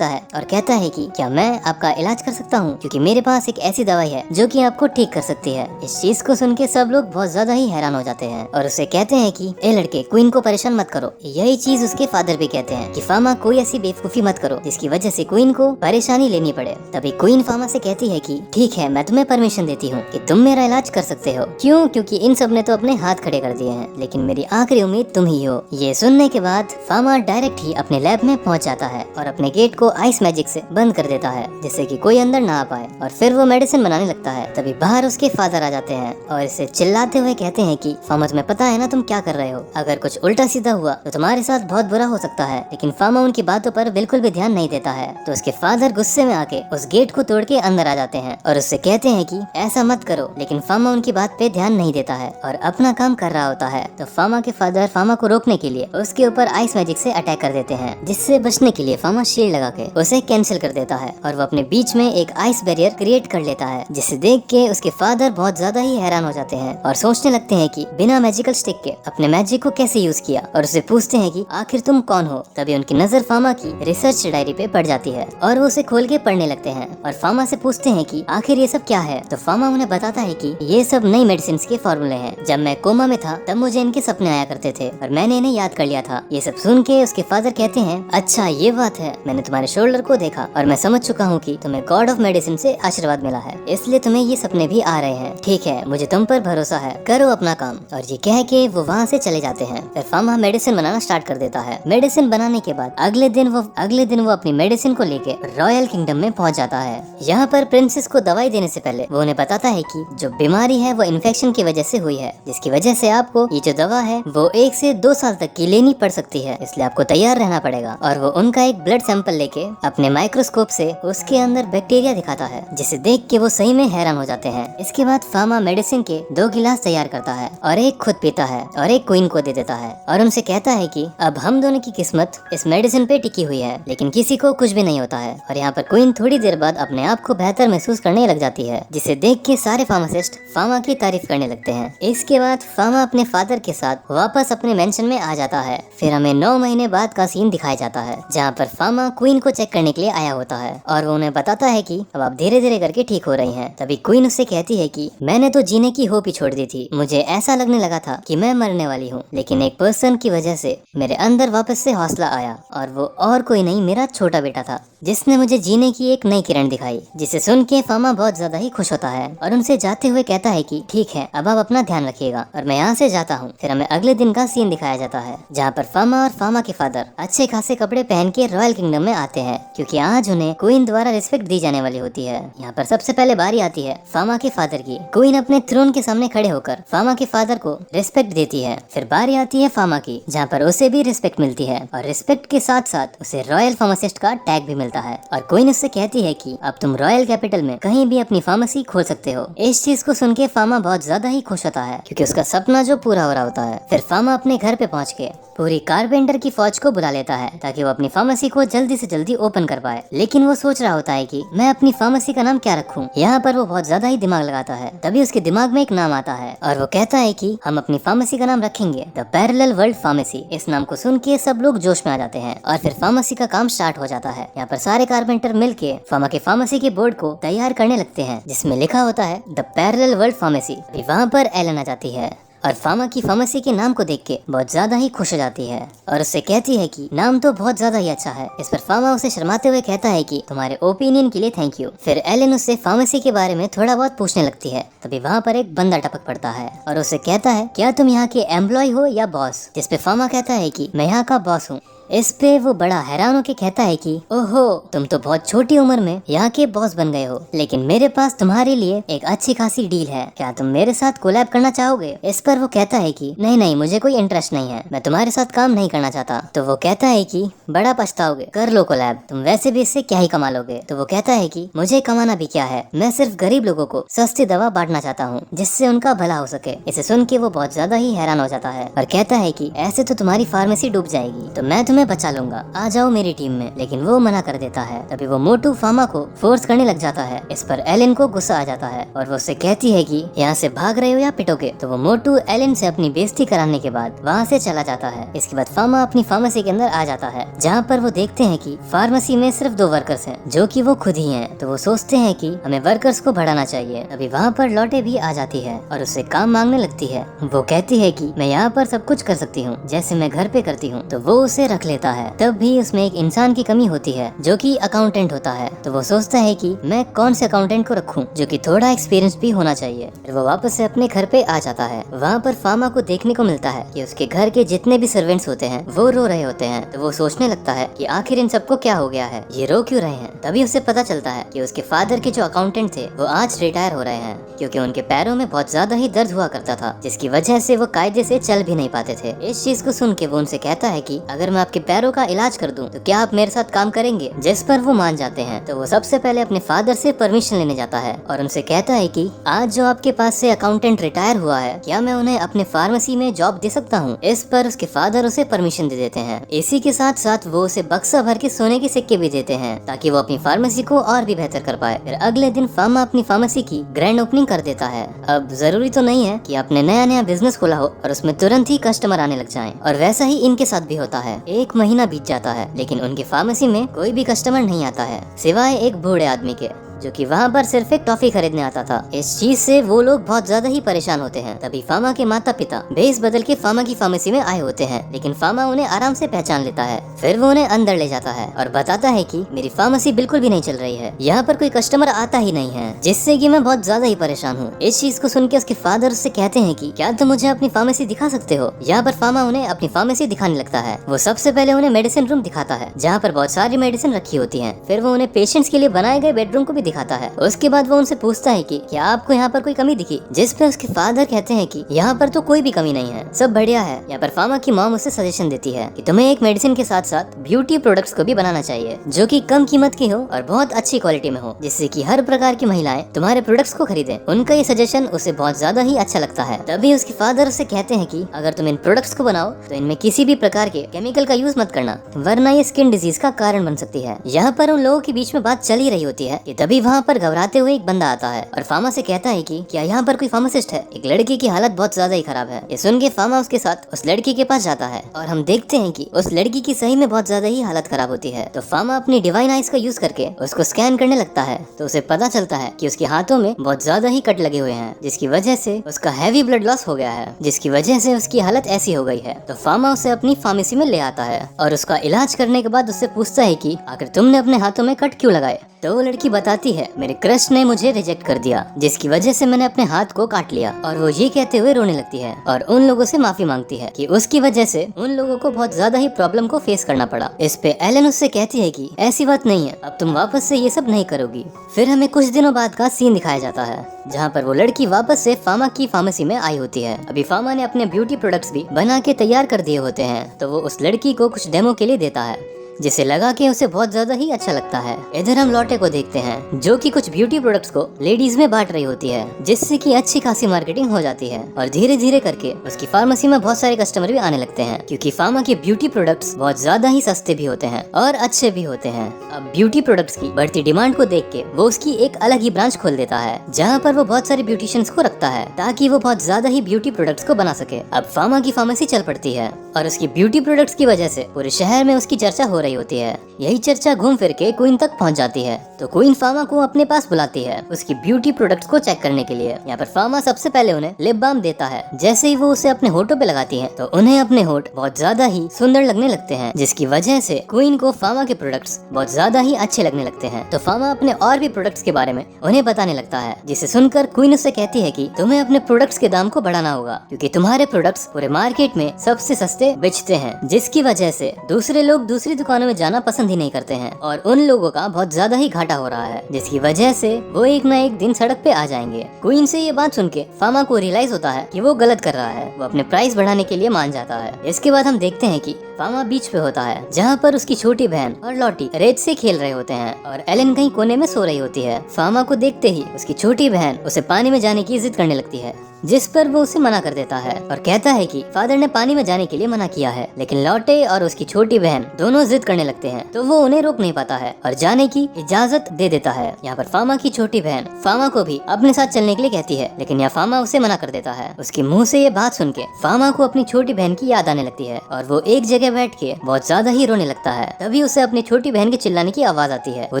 है और कहता है कि क्या मैं आपका इलाज कर सकता हूँ, क्योंकि मेरे पास एक ऐसी दवाई है जो कि आपको ठीक कर सकती है। इस चीज को सुन के सब लोग बहुत ज्यादा ही हैरान हो जाते हैं और उसे कहते हैं कि ए लड़के क्वीन को परेशान मत करो। यही चीज उसके फादर भी कहते हैं कि फामा कोई ऐसी बेवकूफी मत करो जिसकी वजह से क्वीन को परेशानी लेनी पड़े। तभी क्वीन फामा से कहती है कि ठीक है मैं तुम्हें परमिशन देती हूँ कि तुम मेरा इलाज कर सकते हो। क्यों? क्योंकि इन सब ने तो अपने हाथ खड़े कर दिए हैं, लेकिन मेरी आखिरी उम्मीद तुम ही हो। ये सुनने के बाद फामा डायरेक्ट ही अपने लैब में पहुंच जाता है और अपने गेट को आइस मैजिक से बंद कर देता है जिससे कि कोई अंदर ना आ पाए। और फिर वो मेडिसिन बनाने लगता है। तभी बाहर उसके फादर आ जाते हैं और इसे चिल्लाते हुए कहते हैं कि फामा तुम्हें पता है ना तुम क्या कर रहे हो, अगर कुछ उल्टा सीधा हुआ तो तुम्हारे साथ बहुत बुरा हो सकता है। लेकिन फामा उनकी बातों पर बिल्कुल भी ध्यान नहीं देता है। तो उसके फादर गुस्से में आके उस गेट को तोड़ के अंदर आ जाते हैं और उससे कहते हैं कि ऐसा मत करो, लेकिन फामा उनकी बात पे ध्यान नहीं देता है और अपना काम कर रहा होता है। तो फामा के फादर फामा को रोकने के लिए उसके ऊपर आइस मैजिक से अटैक कर देते हैं, जिससे बचने के लिए फामा शील्ड लगा के उसे कैंसिल कर देता है और वो अपने बीच में एक आइस बैरियर क्रिएट कर लेता है, जिसे देख के उसके फादर बहुत ज्यादा ही हैरान हो जाते हैं और सोचने लगते हैं कि बिना मैजिकल स्टिक के अपने मैजिक को कैसे यूज किया, और उससे पूछते हैं कि आखिर तुम कौन हो। तभी उनकी नजर फामा की रिसर्च डायरी पे पड़ जाती है और वो उसे खोल के पढ़ने लगते हैं और फामा से पूछते हैं कि आखिर ये सब क्या है। तो फामा उन्हें बताता है कि ये सब नई मेडिसिन के फॉर्मूले हैं। जब मैं कोमा में था तब मुझे इनके सपने आया करते थे और मैंने इन्हें याद कर लिया था। ये सब सुन के उसके फादर कहते हैं अच्छा ये बात है, मैंने तुम्हारे शोल्डर को देखा और मैं समझ चुका हूँ कि तुम्हें गॉड ऑफ मेडिसिन से आशीर्वाद मिला है, इसलिए तुम्हें ये सपने भी आ रहे हैं। ठीक है, मुझे तुम पर भरोसा है, करो अपना काम। और ये कह के वो वहाँ से चले जाते हैं। फिर फामा मेडिसिन बनाना स्टार्ट कर देता है। मेडिसिन बनाने के बाद अगले दिन वो अपनी मेडिसिन को लेके रॉयल किंगडम में पहुंच जाता है। यहाँ पर प्रिंसेस को दवाई देने से पहले वो उन्हें बताता है कि जो बीमारी है वो इन्फेक्शन की वजह से हुई है, जिसकी वजह से आपको ये जो दवा है वो 1 से 2 साल तक की लेनी पड़ सकती है, इसलिए आपको तैयार रहना पड़ेगा। और वो उनका एक ब्लड सैंपल लेके अपने माइक्रोस्कोप से उसके अंदर बैक्टीरिया दिखाता है, जिसे देख के वो सही में हैरान हो जाते हैं। इसके बाद फामा मेडिसिन के 2 गिलास तैयार करता है और एक खुद पीता है और एक क्वीन को दे देता है और उनसे कहता है कि अब हम दोनों की किस्मत इस मेडिसिन पे टिकी हुई है, लेकिन किसी को कुछ भी नहीं होता है। और यहाँ पर क्वीन थोड़ी देर बाद अपने आप को बेहतर महसूस करने लग जाती है, जिसे देख के सारे फार्मासिस्ट फामा की तारीफ करने लगते हैं। इसके बाद फामा अपने फादर के साथ वापस अपने मेंशन में आ जाता है। फिर हमें 9 महीने बाद का सीन दिखाया जाता है, जहाँ पर फामा क्वीन को चेक करने के लिए आया होता है और वो उन्हें बताता है कि अब आप धीरे धीरे करके ठीक हो रही हैं। तभी क्वीन उससे कहती है कि मैंने तो जीने की होप ही छोड़ दी थी, मुझे ऐसा लगने लगा था कि मैं मरने वाली हूँ, लेकिन एक पर्सन की वजह से मेरे अंदर वापस से हौसला आया और वो और कोई नहीं मेरा छोटा बेटा था, जिसने मुझे जीने की एक नई किरण दिखाई। जिसे सुन के फामा बहुत ज्यादा ही खुश होता है और उनसे जाते हुए कहता है कि ठीक है अब आप अपना ध्यान रखिएगा और मैं यहाँ से जाता हूँ। फिर हमें अगले दिन का सीन दिखाया जाता है, जहाँ पर फामा और फामा के फादर अच्छे खासे कपड़े पहन के रॉयल किंगडम में आते हैं, क्योंकि आज उन्हें क्वीन द्वारा रिस्पेक्ट दी जाने वाली होती है। यहाँ पर सबसे पहले बारी आती है फामा के फादर की। क्वीन अपने थ्रोन के सामने खड़े होकर फामा के फादर को रिस्पेक्ट देती है। फिर बारी आती है फामा की, जहाँ पर उसे भी रिस्पेक्ट मिलती है और रिस्पेक्ट के साथ साथ उसे रॉयल फार्मासिस्ट का टैग भी मिलता है। और क्वीन उससे कहती है कि अब तुम रॉयल कैपिटल में कहीं भी अपनी फार्मेसी खोल सकते हो। इस चीज को सुन के फामा बहुत ज्यादा ही खुश होता है, क्योंकि उसका सपना जो पूरा हो रहा होता है। फिर फामा अपने घर पे पहुँच के पूरी कारपेंटर की फौज को बुला लेता है, ताकि वो अपनी फार्मेसी को जल्दी से जल्दी ओपन कर पाए। लेकिन वो सोच रहा होता है कि मैं अपनी फार्मेसी का नाम क्या रखूं। यहाँ पर वो बहुत ज्यादा ही दिमाग लगाता है। तभी उसके दिमाग में एक नाम आता है और वो कहता है कि हम अपनी फार्मेसी का नाम रखेंगे द पैरेलल वर्ल्ड फार्मेसी। इस नाम को सुन के सब लोग जोश में आ जाते हैं और फिर फार्मेसी का काम स्टार्ट हो जाता है। यहाँ पर सारे कारपेंटर मिलके फामा के फार्मेसी के बोर्ड को तैयार करने लगते हैं, जिसमें लिखा होता है द पैरेलल वर्ल्ड फार्मेसी। वहाँ पर एलन आ जाती है और फामा की फार्मेसी के नाम को देख के बहुत ज्यादा ही खुश हो जाती है और उससे कहती है कि नाम तो बहुत ज्यादा ही अच्छा है। इस पर फामा उसे शर्माते हुए कहता है कि तुम्हारे ओपिनियन के लिए थैंक यू। फिर एलन उससे फार्मेसी के बारे में थोड़ा बहुत पूछने लगती है। तभी वहाँ पर एक बंदा टपक पड़ता है और उससे कहता है क्या तुम यहाँ के एम्प्लॉय हो या बॉस। जिस पे फामा कहता है कि मैं यहाँ का बॉस हूँ। इस पे वो बड़ा हैरान होके कहता है कि ओहो, तुम तो बहुत छोटी उम्र में यहाँ के बॉस बन गए हो, लेकिन मेरे पास तुम्हारे लिए एक अच्छी खासी डील है। क्या तुम मेरे साथ कोलैब करना चाहोगे। इस पर वो कहता है कि नहीं नहीं, मुझे कोई इंटरेस्ट नहीं है, मैं तुम्हारे साथ काम नहीं करना चाहता। तो वो कहता है कि बड़ा पछताओगे, कर लो कोलैब, तुम वैसे भी इससे क्या ही कमा लोगे। तो वो कहता है कि मुझे कमाना भी क्या है, मैं सिर्फ गरीब लोगों को सस्ती दवा बांटना चाहता हूँ, जिससे उनका भला हो सके। इसे सुन के वो बहुत ज्यादा ही हैरान हो जाता है और कहता है कि ऐसे तो तुम्हारी फार्मेसी डूब जाएगी, तो मैं तुम्हें बचा लूंगा, आ जाओ मेरी टीम में। लेकिन वो मना कर देता है। तभी वो मोटू फामा को फोर्स करने लग जाता है। इस पर एलन को गुस्सा आ जाता है और वो उससे कहती है कि यहाँ से भाग रहे हो या पिटोगे। तो वो मोटू एलन से अपनी बेइज्जती कराने के बाद वहाँ से चला जाता है। इसके बाद फामा अपनी फार्मेसी के अंदर आ जाता है, जहाँ पर वो देखते हैं कि फार्मेसी में सिर्फ 2 वर्कर्स हैं, जो कि वो खुद ही हैं। तो वो सोचते हैं कि हमें वर्कर्स को बढ़ाना चाहिए। अभी वहाँ पर लौटे भी आ जाती है और उससे काम मांगने लगती है। वो कहती है कि मैं यहाँ पर सब कुछ कर सकती हूँ, जैसे मैं घर पे करती हूँ। तो वो उसे रख लेता है। तब भी उसमें एक इंसान की कमी होती है, जो कि अकाउंटेंट होता है। तो वो सोचता है कि मैं कौन से अकाउंटेंट को रखूं, जो कि थोड़ा एक्सपीरियंस भी होना चाहिए। फिर वो वापस से अपने घर पे आ जाता है। वहाँ पर फामा को देखने को मिलता है कि उसके घर के जितने भी सर्वेंट्स होते हैं वो रो रहे होते हैं। तो वो सोचने लगता है कि आखिर इन सबको क्या हो गया है, ये रो क्यों रहे हैं। तभी उसे पता चलता है कि उसके फादर के जो अकाउंटेंट थे वो आज रिटायर हो रहे हैं, क्योंकि उनके पैरों में बहुत ज्यादा ही दर्द हुआ करता था, जिसकी वजह से वो कायदे से चल भी नहीं पाते थे। इस चीज को सुन के वो उनसे कहता है कि अगर मैं आपके पैरों का इलाज कर दूं तो क्या आप मेरे साथ काम करेंगे। जिस पर वो मान जाते हैं। तो वो सबसे पहले अपने फादर से परमिशन लेने जाता है और उनसे कहता है कि आज जो आपके पास से अकाउंटेंट रिटायर हुआ है, क्या मैं उन्हें अपने फार्मेसी में जॉब दे सकता हूँ। इस पर उसके फादर उसे परमिशन दे देते हैं। इसी के साथ साथ वो उसे बक्सा भर के सोने के सिक्के भी देते हैं, ताकि वो अपनी फार्मेसी को और भी बेहतर कर पाए। फिर अगले दिन फामा अपनी फार्मेसी की ग्रैंड ओपनिंग कर देता है। अब जरूरी तो नहीं है कि आपने नया बिजनेस खोला हो और उसमें तुरंत ही कस्टमर आने लग जाएं। और वैसा ही इनके साथ भी होता है। 1 महीना बीत जाता है, लेकिन उनकी फार्मेसी में कोई भी कस्टमर नहीं आता है, सिवाय एक बूढ़े आदमी के, जो कि वहाँ पर सिर्फ एक टॉफी खरीदने आता था। इस चीज से वो लोग बहुत ज्यादा ही परेशान होते हैं। तभी फामा के माता पिता भेस बदल के फामा की फार्मेसी में आए होते हैं, लेकिन फामा उन्हें आराम से पहचान लेता है। फिर वो उन्हें अंदर ले जाता है और बताता है कि मेरी फार्मेसी बिल्कुल भी नहीं चल रही है, यहाँ पर कोई कस्टमर आता ही नहीं है, जिससे कि मैं बहुत ज्यादा ही परेशान हूँ। इस चीज को सुन के उसके फादर उससे कहते हैं कि क्या तुम मुझे अपनी फार्मेसी दिखा सकते हो। यहाँ पर फामा उन्हें अपनी फार्मेसी दिखाने लगता है। वो सबसे पहले उन्हें मेडिसिन रूम दिखाता है, जहाँ पर बहुत सारी मेडिसिन रखी होती है। फिर वो उन्हें पेशेंट्स के लिए बनाए गए बेडरूम को भी दिखाता है। उसके बाद वो उनसे पूछता है कि क्या आपको यहाँ पर कोई कमी दिखी। जिस पे उसके फादर कहते हैं कि यहाँ पर तो कोई भी कमी नहीं है, सब बढ़िया है। यहाँ पर फामा की मॉम उसे सजेशन देती है कि तुम्हें एक मेडिसिन के साथ साथ ब्यूटी प्रोडक्ट्स को भी बनाना चाहिए, जो कि कम कीमत की हो और बहुत अच्छी क्वालिटी में हो, जिससे कि हर प्रकार की महिलाएं तुम्हारे प्रोडक्ट्स को खरीदें। उनका ये सजेशन उसे बहुत ज्यादा ही अच्छा लगता है। तभी उसके फादर उसे कहते हैं कि अगर तुम इन प्रोडक्ट्स को बनाओ तो इनमें किसी भी प्रकार के केमिकल का यूज मत करना, वरना ये स्किन डिजीज का कारण बन सकती है। यहाँ पर उन लोगों के बीच में बात चल ही रही होती है कि तभी वहाँ पर घबराते हुए एक बंदा आता है और फामा से कहता है कि क्या यहाँ पर कोई फार्मासिस्ट है। एक लड़की की हालत बहुत ज्यादा ही खराब है। ये सुन के फामा उसके साथ उस लड़की के पास जाता है और हम देखते हैं कि उस लड़की की सही में बहुत ज्यादा ही हालत खराब होती है। तो फामा अपनी डिवाइन आइज का यूज करके उसको स्कैन करने लगता है। तो उसे पता चलता है कि उसके हाथों में बहुत ज्यादा ही कट लगे हुए हैं, जिसकी वजह से उसका हैवी ब्लड लॉस हो गया है, जिसकी वजह से उसकी हालत ऐसी हो गई है। तो फामा उसे अपनी फार्मेसी में ले आता है और उसका इलाज करने के बाद उससे पूछता है कि आखिर तुमने अपने हाथों में कट क्यों लगाए। तो वो लड़की बताती है, मेरे क्रश ने मुझे रिजेक्ट कर दिया, जिसकी वजह से मैंने अपने हाथ को काट लिया। और वो ये कहते हुए रोने लगती है और उन लोगों से माफी मांगती है कि उसकी वजह से उन लोगों को बहुत ज्यादा ही प्रॉब्लम को फेस करना पड़ा। इस पे एलन उससे कहती है कि ऐसी बात नहीं है, अब तुम वापस से ये सब नहीं करोगी। फिर हमें कुछ दिनों बाद का सीन दिखाया जाता है, जहाँ पर वो लड़की वापस से फामा की फार्मेसी में आई होती है। अभी फामा ने अपने ब्यूटी प्रोडक्ट्स भी बना के तैयार कर दिए होते हैं, तो वो उस लड़की को कुछ डेमो के लिए देता है, जिसे लगा के उसे बहुत ज्यादा ही अच्छा लगता है। इधर हम लॉटे को देखते हैं, जो कि कुछ ब्यूटी प्रोडक्ट्स को लेडीज में बांट रही होती है, जिससे कि अच्छी खासी मार्केटिंग हो जाती है। और धीरे धीरे करके उसकी फार्मेसी में बहुत सारे कस्टमर भी आने लगते हैं, क्योंकि फार्मा के ब्यूटी प्रोडक्ट्स बहुत ज्यादा ही सस्ते भी होते हैं और अच्छे भी होते हैं। अब ब्यूटी प्रोडक्ट्स की बढ़ती डिमांड को देख के वो उसकी एक अलग ही ब्रांच खोल देता है, जहाँ पर वो बहुत सारे ब्यूटिशियंस को रखता है, ताकि वो बहुत ज्यादा ही ब्यूटी प्रोडक्ट्स को बना सके। अब फार्मा की फार्मेसी चल पड़ती है और उसकी ब्यूटी प्रोडक्ट्स की वजह से पूरे शहर में उसकी चर्चा हो रही होती है। यही चर्चा घूम फिर के क्वीन तक पहुंच जाती है, तो क्वीन फार्मा को अपने पास बुलाती है उसकी ब्यूटी प्रोडक्ट्स को चेक करने के लिए। यहाँ पर फार्मा सबसे पहले उन्हें लिप बाम देता है। जैसे ही वो उसे अपने होठों पे लगाती है, तो उन्हें अपने होठ बहुत ज्यादा ही सुंदर लगने लगते हैं, जिसकी वजह से क्वीन को फार्मा के प्रोडक्ट्स बहुत ज्यादा ही अच्छे लगने लगते हैं। तो फार्मा अपने और भी प्रोडक्ट्स के बारे में उन्हें बताने लगता है, जिसे सुनकर क्वीन उससे कहती है कि तुम्हें अपने प्रोडक्ट्स के दाम को बढ़ाना होगा, क्योंकि तुम्हारे प्रोडक्ट्स पूरे मार्केट में सबसे सस्ते बेचते हैं, जिसकी वजह से दूसरे लोग दूसरी दुकानों में जाना पसंद ही नहीं करते हैं और उन लोगों का बहुत ज्यादा ही घाटा हो रहा है, जिसकी वजह से वो एक ना एक दिन सड़क पे आ जाएंगे। क्वीन से ये बात सुन के फार्मा को रियलाइज होता है कि वो गलत कर रहा है। वो अपने प्राइस बढ़ाने के लिए मान जाता है। इसके बाद हम देखते हैं कि फार्मा बीच पे होता है, जहाँ पर उसकी छोटी बहन और लॉटी रेत से खेल रहे होते हैं और एलन कहीं कोने में सो रही होती है। फार्मा को देखते ही उसकी छोटी बहन उसे पानी में जाने की जिद करने लगती है, जिस पर वो उसे मना कर देता है और कहता है कि फादर ने पानी में जाने के लिए मना किया है। लेकिन लॉटे और उसकी छोटी बहन दोनों जिद करने लगते हैं, तो वो उन्हें रोक नहीं पाता है और जाने की इजाजत दे देता है। यहाँ पर फार्मा की छोटी बहन फार्मा को भी अपने साथ चलने के लिए कहती है, लेकिन यहाँ फार्मा उसे मना कर देता है। उसके मुंह से ये बात सुन के फार्मा को अपनी छोटी बहन की याद आने लगती है और वो एक जगह बैठ के बहुत ज्यादा ही रोने लगता है। तभी उसे अपनी छोटी बहन के चिल्लाने की आवाज आती है। वो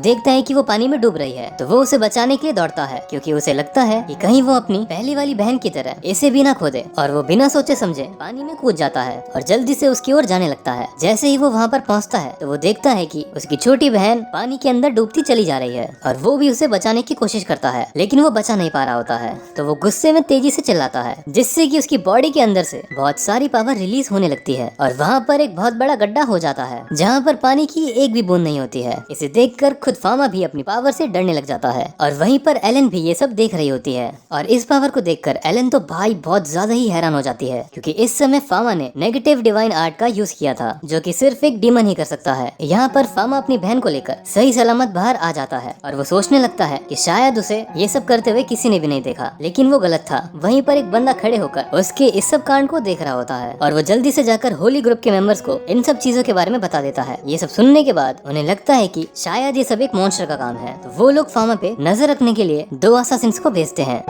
देखता है कि वो पानी में डूब रही है, तो वो उसे बचाने के लिए दौड़ता है, क्योंकि उसे लगता है कि कहीं वो अपनी पहली वाली बहन की तरह इसे भी ना खो दे। और वो बिना सोचे समझे पानी में कूद जाता है और जल्दी से उसकी ओर जाने लगता है। जैसे ही वो वहाँ पर पहुँचता है, तो वो देखता है कि उसकी छोटी बहन पानी के अंदर डूबती चली जा रही है और वो भी उसे बचाने की कोशिश करता है, लेकिन वो बचा नहीं पा रहा होता है। तो वो गुस्से में तेजी से चिल्लाता है, जिससे कि उसकी बॉडी के अंदर से बहुत सारी पावर रिलीज होने लगती है और वहाँ पर एक बहुत बड़ा गड्ढा हो जाता है, जहाँ पर पानी की एक भी बूंद नहीं होती है। इसे देखकर खुद फार्मा भी अपनी पावर से डरने लग जाता है और वहीं पर एलन भी ये सब देख रही होती है। और इस पावर को देखकर एलन तो भाई बहुत ज्यादा ही हैरान हो जाती है, क्योंकि इस समय फार्मा ने नेगेटिव डिवाइन आर्ट का यूज किया था, जो कि सिर्फ एक डीमन ही कर सकता है। यहाँ पर फार्मा अपनी बहन को लेकर सही सलामत बाहर आ जाता है और वो सोचने लगता है कि शायद उसे ये सब करते हुए किसी ने भी नहीं देखा, लेकिन वो गलत था। वहीं पर एक बंदा खड़े होकर उसके इस सब कांड को देख रहा होता है और वो जल्दी से जाकर होली ग्रुप के मेंबर्स को इन सब चीजों के बारे में बता देता है। ये सब सुनने के बाद उन्हें लगता है कि शायद ये सब एक मॉन्स्टर का काम है, तो वो लोग फार्मा पे नजर रखने के लिए 2 असासिन्स को भेजते हैं।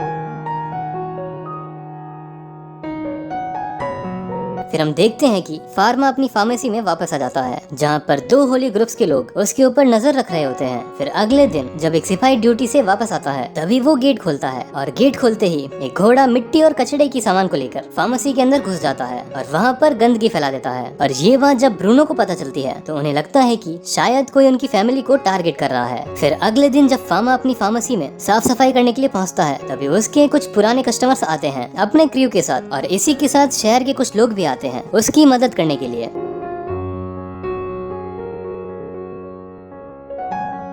फिर हम देखते हैं कि फार्मा अपनी फार्मेसी में वापस आ जाता है, जहाँ पर 2 होली ग्रुप्स के लोग उसके ऊपर नजर रख रहे होते हैं। फिर अगले दिन जब एक सिपाही ड्यूटी से वापस आता है, तभी वो गेट खोलता है और गेट खोलते ही एक घोड़ा मिट्टी और कचड़े की सामान को लेकर फार्मेसी के अंदर घुस जाता है और वहाँ पर गंदगी फैला देता है। और ये बात जब ब्रूनो को पता चलती है, तो उन्हें लगता है कि शायद कोई उनकी फैमिली को टारगेट कर रहा है। फिर अगले दिन जब फार्मा अपनी फार्मेसी में साफ सफाई करने के लिए पहुँचता है, तभी उसके कुछ पुराने कस्टमर्स आते हैं अपने क्रू के साथ, और इसी के साथ शहर के कुछ लोग भी आते हैं उसकी मदद करने के लिए।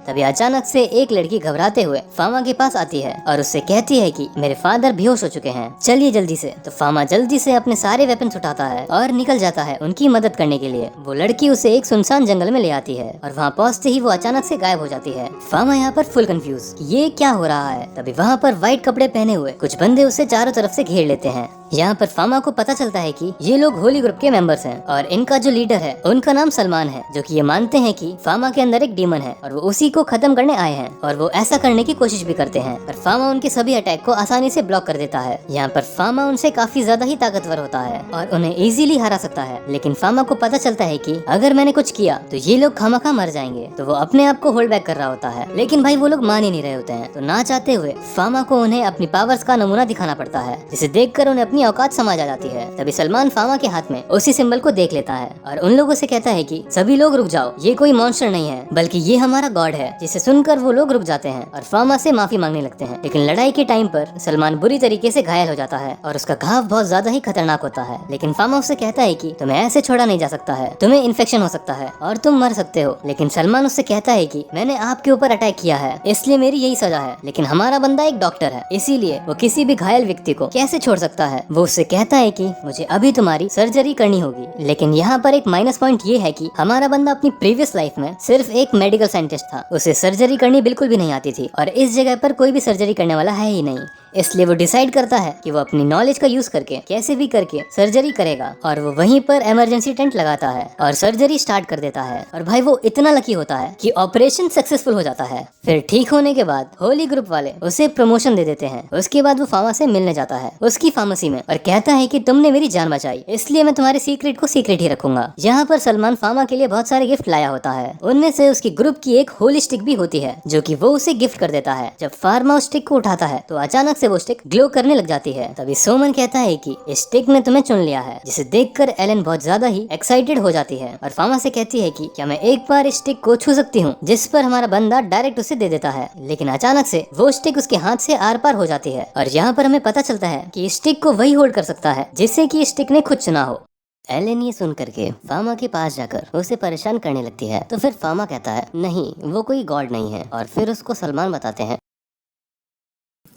तभी अचानक से एक लड़की घबराते हुए फार्मा के पास आती है और उससे कहती है कि मेरे फादर बेहोश हो चुके हैं, चलिए जल्दी से। तो फार्मा जल्दी से अपने सारे वेपन्स उठाता है और निकल जाता है उनकी मदद करने के लिए। वो लड़की उसे एक सुनसान जंगल में ले आती है और वहाँ पहुँचते ही वो अचानक से गायब हो जाती है। फार्मा यहाँ पर फुल कंफ्यूज, ये क्या हो रहा है। तभी वहाँ पर व्हाइट कपड़े पहने हुए कुछ बंदे उसे चारों तरफ से घेर लेते हैं। यहाँ पर फार्मा को पता चलता है कि ये लोग होली ग्रुप के मेंबर्स हैं और इनका जो लीडर है उनका नाम सलमान है, जो कि ये मानते हैं कि फार्मा के अंदर एक डीमन है और वो उसी को खत्म करने आए हैं, और वो ऐसा करने की कोशिश भी करते हैं। पर फार्मा उनके सभी अटैक को आसानी से ब्लॉक कर देता है। यहाँ पर फार्मा उनसे काफी ज्यादा ही ताकतवर होता है और उन्हें इजीली हरा सकता है। लेकिन फार्मा को पता चलता है कि अगर मैंने कुछ किया तो ये लोग खामखा मर जाएंगे, तो वो अपने आप को होल्ड बैक कर रहा होता है। लेकिन भाई वो लोग मान ही नहीं रहे होते हैं, तो ना चाहते हुए फार्मा को उन्हें अपनी पावर्स का नमूना दिखाना पड़ता है, जिसे देखकर उन्हें अपनी औकात समझ आ जाती है। तभी सलमान फार्मा के हाथ में उसी सिंबल को देख लेता है और उन लोगों से कहता है कि सभी लोग रुक जाओ, ये कोई मॉन्स्टर नहीं है, बल्कि ये हमारा गॉड है है, जिसे सुनकर वो लोग रुक जाते हैं और फामा से माफी मांगने लगते हैं। लेकिन लड़ाई के टाइम पर सलमान बुरी तरीके से घायल हो जाता है और उसका घाव बहुत ज्यादा ही खतरनाक होता है। लेकिन फामा उससे कहता है कि तुम्हें ऐसे छोड़ा नहीं जा सकता है, तुम्हें इन्फेक्शन हो सकता है और तुम मर सकते हो। लेकिन सलमान उससे कहता है कि मैंने आपके ऊपर अटैक किया है, इसलिए मेरी यही सजा है। लेकिन हमारा बंदा एक डॉक्टर है, इसीलिए वो किसी भी घायल व्यक्ति को कैसे छोड़ सकता है। वो उससे कहता है कि मुझे अभी तुम्हारी सर्जरी करनी होगी। लेकिन यहाँ पर एक माइनस पॉइंट ये है कि हमारा बंदा अपनी प्रीवियस लाइफ में सिर्फ एक मेडिकल साइंटिस्ट था, उसे सर्जरी करनी बिल्कुल भी नहीं आती थी और इस जगह पर कोई भी सर्जरी करने वाला है ही नहीं। इसलिए वो डिसाइड करता है कि वो अपनी नॉलेज का यूज करके कैसे भी करके सर्जरी करेगा और वो वहीं पर इमरजेंसी टेंट लगाता है और सर्जरी स्टार्ट कर देता है। और भाई वो इतना लकी होता है कि ऑपरेशन सक्सेसफुल हो जाता है। फिर ठीक होने के बाद होली ग्रुप वाले उसे प्रमोशन दे देते हैं। उसके बाद वो फामा से मिलने जाता है उसकी फार्मेसी में और कहता है कि तुमने मेरी जान बचाई, इसलिए मैं तुम्हारे सीक्रेट को सीक्रेट ही रखूंगा। यहाँ पर सलमान फामा के लिए बहुत सारे गिफ्ट लाया होता है, उनमें से उसकी ग्रुप की एक होली स्टिक भी होती है जो कि वो उसे गिफ्ट कर देता है। जब फार्मा उस स्टिक को उठाता है तो अचानक से वो स्टिक ग्लो करने लग जाती है। तभी सोमन कहता है कि इस स्टिक ने तुम्हें चुन लिया है, जिसे देखकर एलन बहुत ज्यादा ही एक्साइटेड हो जाती है और फामा से कहती है कि क्या मैं एक बार इस स्टिक को छू सकती हूँ, जिस पर हमारा बंदा डायरेक्ट उसे दे देता है। लेकिन अचानक से वो स्टिक उसके हाथ से आर पार हो जाती है और यहाँ पर हमें पता चलता है कि इस स्टिक को वही होल्ड कर सकता है जिससे कि इस स्टिक ने खुद चुना हो। एलन ये सुन करके फामा के पास जाकर उसे परेशान करने लगती है। तो फिर फामा कहता है नहीं, वो कोई गॉड नहीं है। और फिर उसको सलमान बताते हैं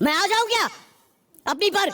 मैं आ जाऊं क्या अपनी पर